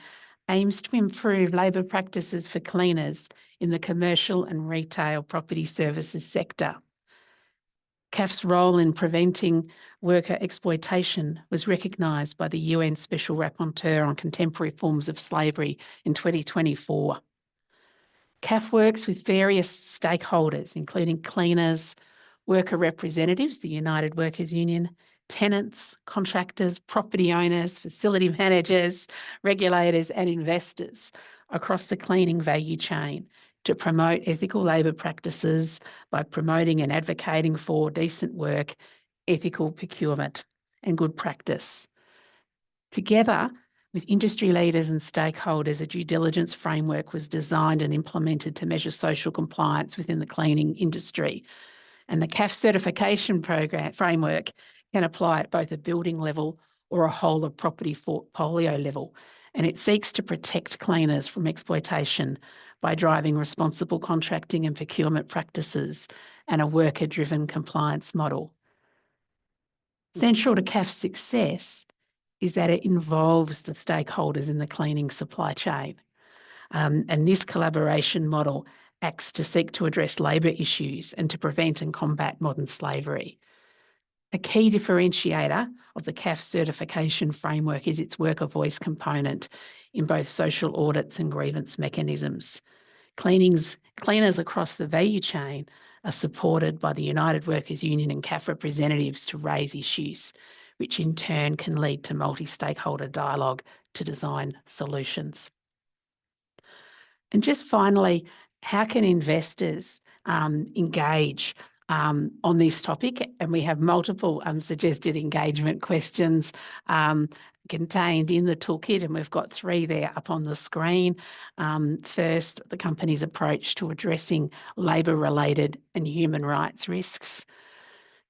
aims to improve labour practices for cleaners in the commercial and retail property services sector. CAF's role in preventing worker exploitation was recognised by the UN Special Rapporteur on Contemporary Forms of Slavery in 2024. CAF works with various stakeholders, including cleaners, worker representatives, the United Workers Union, tenants, contractors, property owners, facility managers, regulators and investors across the cleaning value chain to promote ethical labour practices by promoting and advocating for decent work, ethical procurement and good practice. Together with industry leaders and stakeholders, a due diligence framework was designed and implemented to measure social compliance within the cleaning industry. And the CAF certification framework can apply at both a building level or a whole of property portfolio level. And it seeks to protect cleaners from exploitation by driving responsible contracting and procurement practices and a worker-driven compliance model. Central to CAF's success is that it involves the stakeholders in the cleaning supply chain. And this collaboration model acts to seek to address labour issues and to prevent and combat modern slavery. A key differentiator of the CAF certification framework is its worker voice component in both social audits and grievance mechanisms. Cleaners across the value chain are supported by the United Workers Union and CAF representatives to raise issues, which in turn can lead to multi-stakeholder dialogue to design solutions. And just finally, how can investors engage on this topic? And we have multiple suggested engagement questions contained in the toolkit, and we've got 3 there up on the screen. First, the company's approach to addressing labour-related and human rights risks.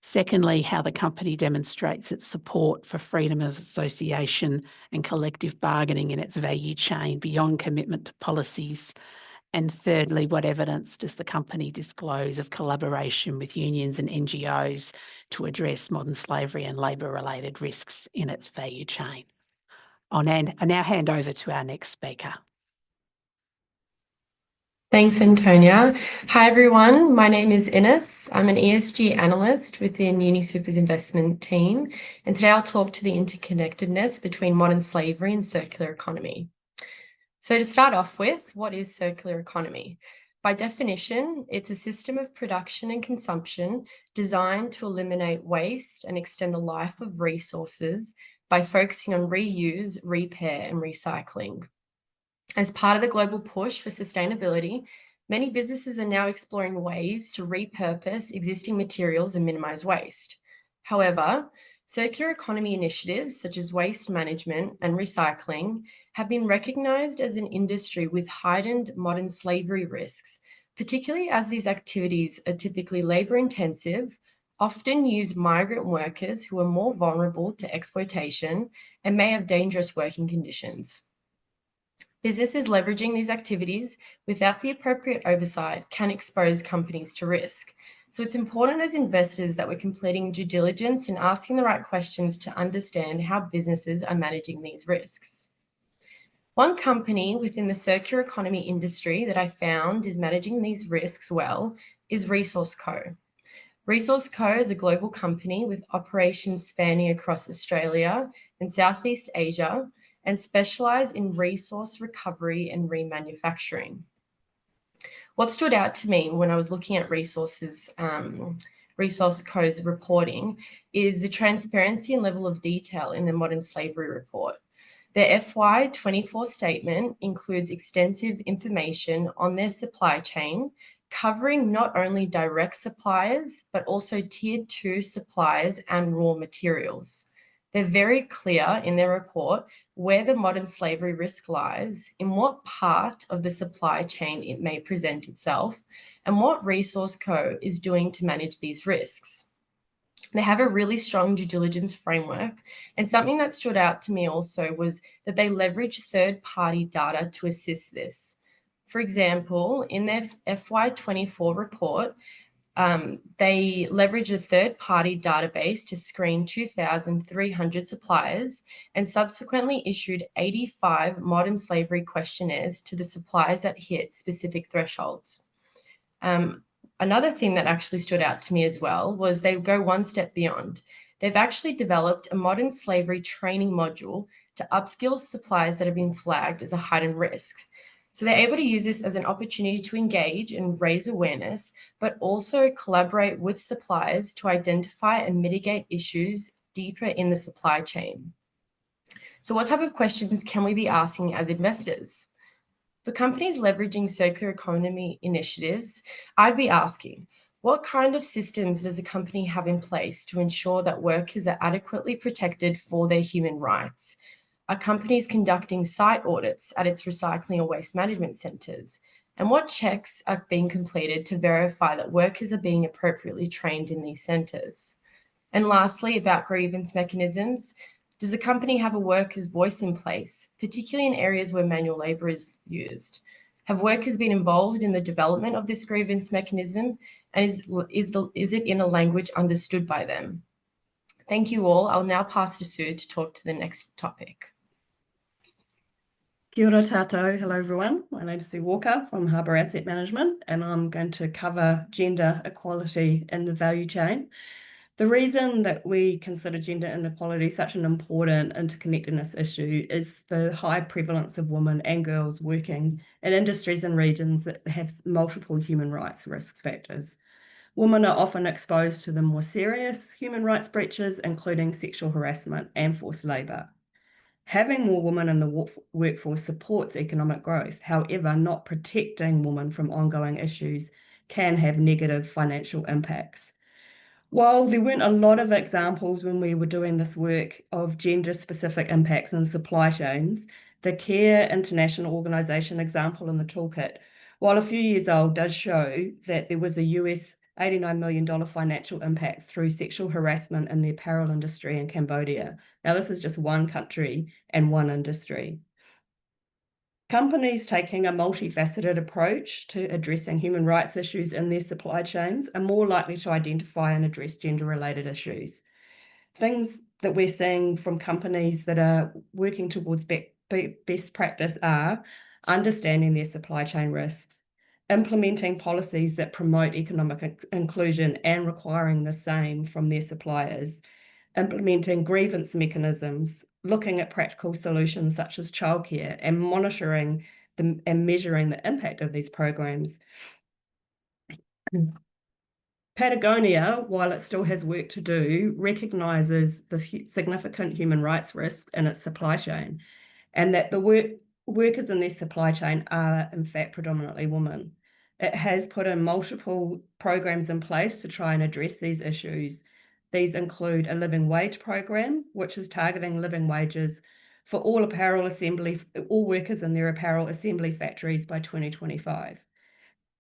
Secondly, how the company demonstrates its support for freedom of association and collective bargaining in its value chain beyond commitment to policies. And thirdly, what evidence does the company disclose of collaboration with unions and NGOs to address modern slavery and labour-related risks in its value chain? I now hand over to our next speaker. Thanks, Antonia. Hi, everyone. My name is Ines. I'm an ESG analyst within UniSuper's investment team, and today I'll talk to the interconnectedness between modern slavery and circular economy. So to start off with, what is circular economy? By definition, it's a system of production and consumption designed to eliminate waste and extend the life of resources by focusing on reuse, repair, and recycling. As part of the global push for sustainability, many businesses are now exploring ways to repurpose existing materials and minimize waste. However, circular economy initiatives such as waste management and recycling have been recognized as an industry with heightened modern slavery risks, particularly as these activities are typically labor-intensive, often use migrant workers who are more vulnerable to exploitation and may have dangerous working conditions. Businesses leveraging these activities without the appropriate oversight can expose companies to risk. So it's important as investors that we're completing due diligence and asking the right questions to understand how businesses are managing these risks. One company within the circular economy industry that I found is managing these risks well is Resource Co. Resource Co is a global company with operations spanning across Australia and Southeast Asia, and specialise in resource recovery and remanufacturing. What stood out to me when I was looking at Resource Co's reporting is the transparency and level of detail in the modern slavery report. Their FY24 statement includes extensive information on their supply chain, covering not only direct suppliers, but also tier 2 suppliers and raw materials. They're very clear in their report where the modern slavery risk lies, in what part of the supply chain it may present itself, and what Resource Co is doing to manage these risks. They have a really strong due diligence framework. And something that stood out to me also was that they leverage third-party data to assist this. For example, in their FY24 report, they leverage a third-party database to screen 2,300 suppliers and subsequently issued 85 modern slavery questionnaires to the suppliers that hit specific thresholds. Another thing that actually stood out to me as well was they go one step beyond. They've actually developed a modern slavery training module to upskill suppliers that have been flagged as a heightened risk. So they're able to use this as an opportunity to engage and raise awareness, but also collaborate with suppliers to identify and mitigate issues deeper in the supply chain. So what type of questions can we be asking as investors? For companies leveraging circular economy initiatives, I'd be asking, what kind of systems does a company have in place to ensure that workers are adequately protected for their human rights? Are companies conducting site audits at its recycling or waste management centres? And what checks are being completed to verify that workers are being appropriately trained in these centres? And lastly, about grievance mechanisms, does the company have a worker's voice in place, particularly in areas where manual labour is used? Have workers been involved in the development of this grievance mechanism, and is it in a language understood by them? Thank you all. I'll now pass to Sue to talk to the next topic. Kia ora tātou. Hello everyone. My name is Sue Walker from Harbour Asset Management, and I'm going to cover gender equality in the value chain. The reason that we consider gender inequality such an important interconnectedness issue is the high prevalence of women and girls working in industries and regions that have multiple human rights risk factors. Women are often exposed to the more serious human rights breaches, including sexual harassment and forced labour. Having more women in the workforce supports economic growth. However, not protecting women from ongoing issues can have negative financial impacts. While there weren't a lot of examples when we were doing this work of gender-specific impacts in supply chains, the CARE International Organisation example in the toolkit, while a few years old, does show that there was a US $89 million financial impact through sexual harassment in the apparel industry in Cambodia. Now, this is just one country and one industry. Companies taking a multifaceted approach to addressing human rights issues in their supply chains are more likely to identify and address gender-related issues. Things that we're seeing from companies that are working towards best practice are understanding their supply chain risks, implementing policies that promote economic inclusion and requiring the same from their suppliers, implementing grievance mechanisms, looking at practical solutions such as childcare, and monitoring and measuring the impact of these programs. Patagonia, while it still has work to do, recognises the significant human rights risk in its supply chain, and that the workers in their supply chain are, in fact, predominantly women. It has put in multiple programs in place to try and address these issues. These include a living wage program, which is targeting living wages for all workers in their apparel assembly factories by 2025.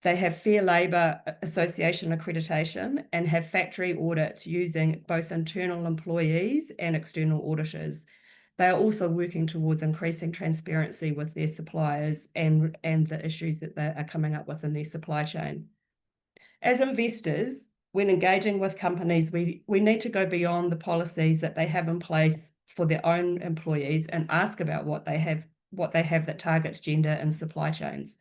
They have Fair Labour Association accreditation and have factory audits using both internal employees and external auditors. They are also working towards increasing transparency with their suppliers and the issues that they are coming up with in their supply chain. As investors, when engaging with companies, we need to go beyond the policies that they have in place for their own employees and ask about what they have that targets gender in supply chains.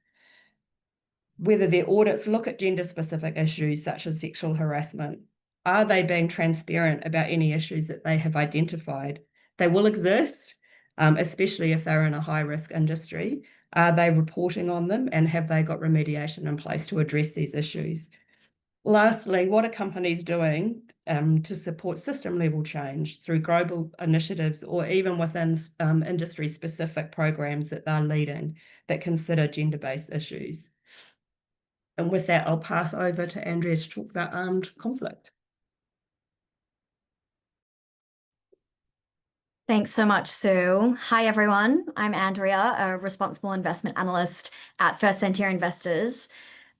Whether their audits look at gender-specific issues such as sexual harassment. Are they being transparent about any issues that they have identified? They will exist, especially if they're in a high-risk industry. Are they reporting on them, and have they got remediation in place to address these issues? Lastly, what are companies doing to support system-level change through global initiatives or even within industry-specific programs that they're leading that consider gender-based issues? And with that, I'll pass over to Andrea to talk about armed conflict. Thanks so much, Sue. Hi, everyone. I'm Andrea, a responsible investment analyst at First Sentier Investors.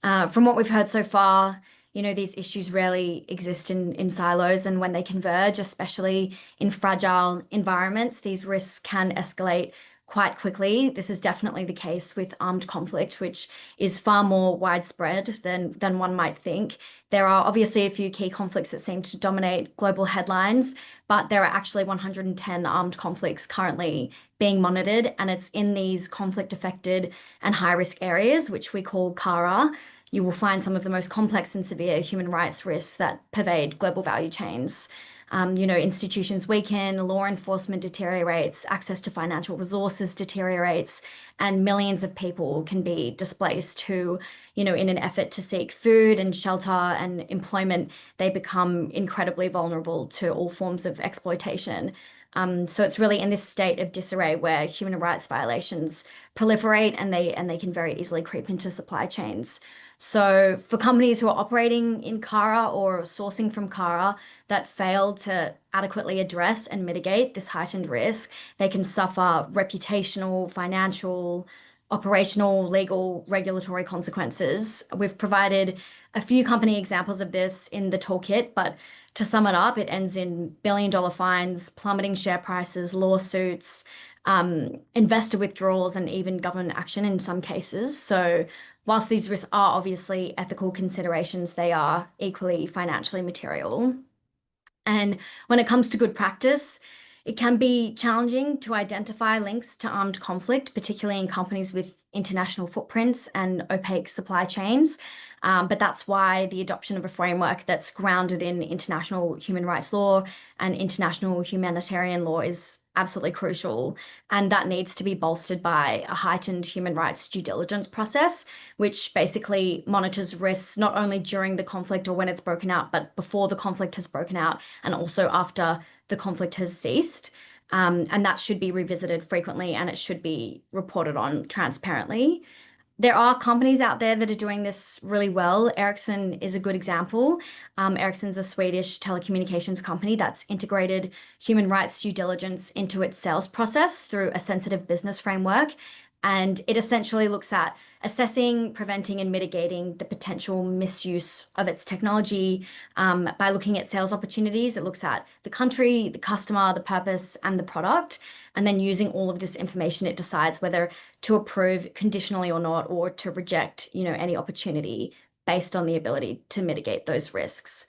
From what we've heard so far, these issues rarely exist in silos, and when they converge, especially in fragile environments, these risks can escalate quite quickly. This is definitely the case with armed conflict, which is far more widespread than one might think. There are obviously a few key conflicts that seem to dominate global headlines, but there are actually 110 armed conflicts currently being monitored, and it's in these conflict-affected and high-risk areas, which we call CARA, you will find some of the most complex and severe human rights risks that pervade global value chains. Institutions weaken, law enforcement deteriorates, access to financial resources deteriorates, and millions of people can be displaced who, in an effort to seek food and shelter and employment, they become incredibly vulnerable to all forms of exploitation. So it's really in this state of disarray where human rights violations proliferate, and they can very easily creep into supply chains. So for companies who are operating in CARA or sourcing from CARA that fail to adequately address and mitigate this heightened risk, they can suffer reputational, financial, operational, legal, regulatory consequences. We've provided a few company examples of this in the toolkit, but to sum it up, it ends in billion-dollar fines, plummeting share prices, lawsuits, investor withdrawals, and even government action in some cases. So whilst these risks are obviously ethical considerations, they are equally financially material. And when it comes to good practice, it can be challenging to identify links to armed conflict, particularly in companies with international footprints and opaque supply chains. But that's why the adoption of a framework that's grounded in international human rights law and international humanitarian law is absolutely crucial. And that needs to be bolstered by a heightened human rights due diligence process, which basically monitors risks not only during the conflict or when it's broken out, but before the conflict has broken out and also after the conflict has ceased. And that should be revisited frequently, and it should be reported on transparently. There are companies out there that are doing this really well. Ericsson is a good example. Ericsson's a Swedish telecommunications company that's integrated human rights due diligence into its sales process through a sensitive business framework. And it essentially looks at assessing, preventing, and mitigating the potential misuse of its technology by looking at sales opportunities. It looks at the country, the customer, the purpose, and the product. And then using all of this information, it decides whether to approve conditionally or not, or to reject, any opportunity based on the ability to mitigate those risks.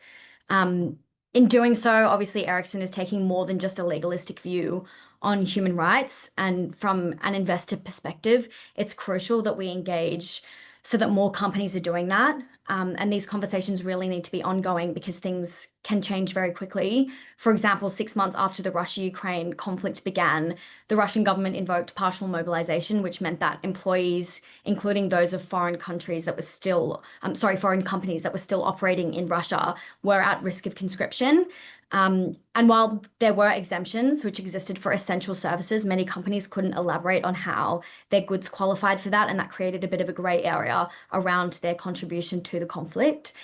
In doing so, obviously, Ericsson is taking more than just a legalistic view on human rights. And from an investor perspective, it's crucial that we engage so that more companies are doing that. And these conversations really need to be ongoing because things can change very quickly. For example, 6 months after the Russia-Ukraine conflict began, the Russian government invoked partial mobilization, which meant that employees, including those of foreign companies that were still operating in Russia, were at risk of conscription. And while there were exemptions which existed for essential services, many companies couldn't elaborate on how their goods qualified for that, and that created a bit of a grey area around their contribution to the conflict,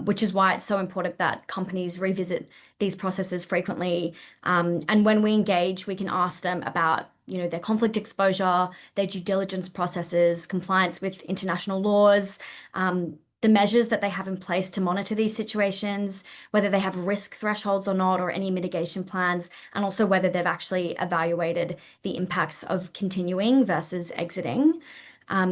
which is why it's so important that companies revisit these processes frequently. And when we engage, we can ask them about their conflict exposure, their due diligence processes, compliance with international laws, the measures that they have in place to monitor these situations, whether they have risk thresholds or not, or any mitigation plans, and also whether they've actually evaluated the impacts of continuing versus exiting.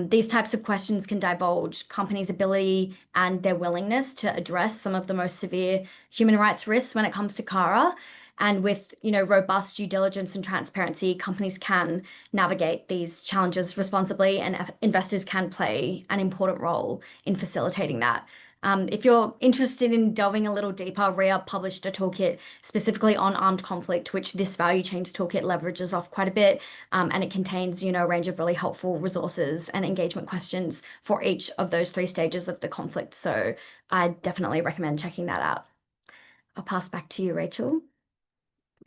These types of questions can divulge companies' ability and their willingness to address some of the most severe human rights risks when it comes to CARA. And with robust due diligence and transparency, companies can navigate these challenges responsibly, and investors can play an important role in facilitating that. If you're interested in delving a little deeper, RIAA published a toolkit specifically on armed conflict, which this Value Chains Toolkit leverages off quite a bit, and it contains a range of really helpful resources and engagement questions for each of those 3 stages of the conflict. So I definitely recommend checking that out. I'll pass back to you, Rachel.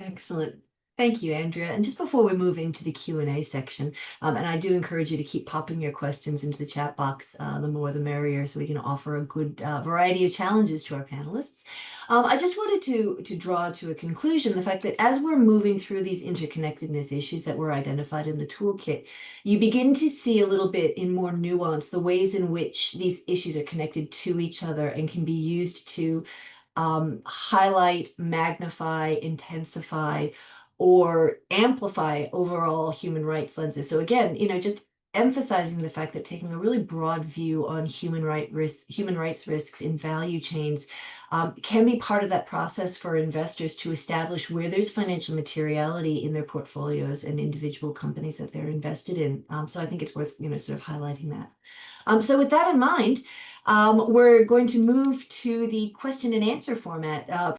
Excellent. Thank you, Andrea. And just before we move into the Q&A section, and I do encourage you to keep popping your questions into the chat box, the more the merrier, so we can offer a good variety of challenges to our panelists. I just wanted to draw to a conclusion the fact that as we're moving through these interconnectedness issues that were identified in the toolkit, you begin to see a little bit in more nuance the ways in which these issues are connected to each other and can be used to highlight, magnify, intensify, or amplify overall human rights lenses. So again, just emphasizing the fact that taking a really broad view on human rights risks in value chains can be part of that process for investors to establish where there's financial materiality in their portfolios and individual companies that they're invested in. So I think it's worth sort of highlighting that. So with that in mind, we're going to move to the question and answer format.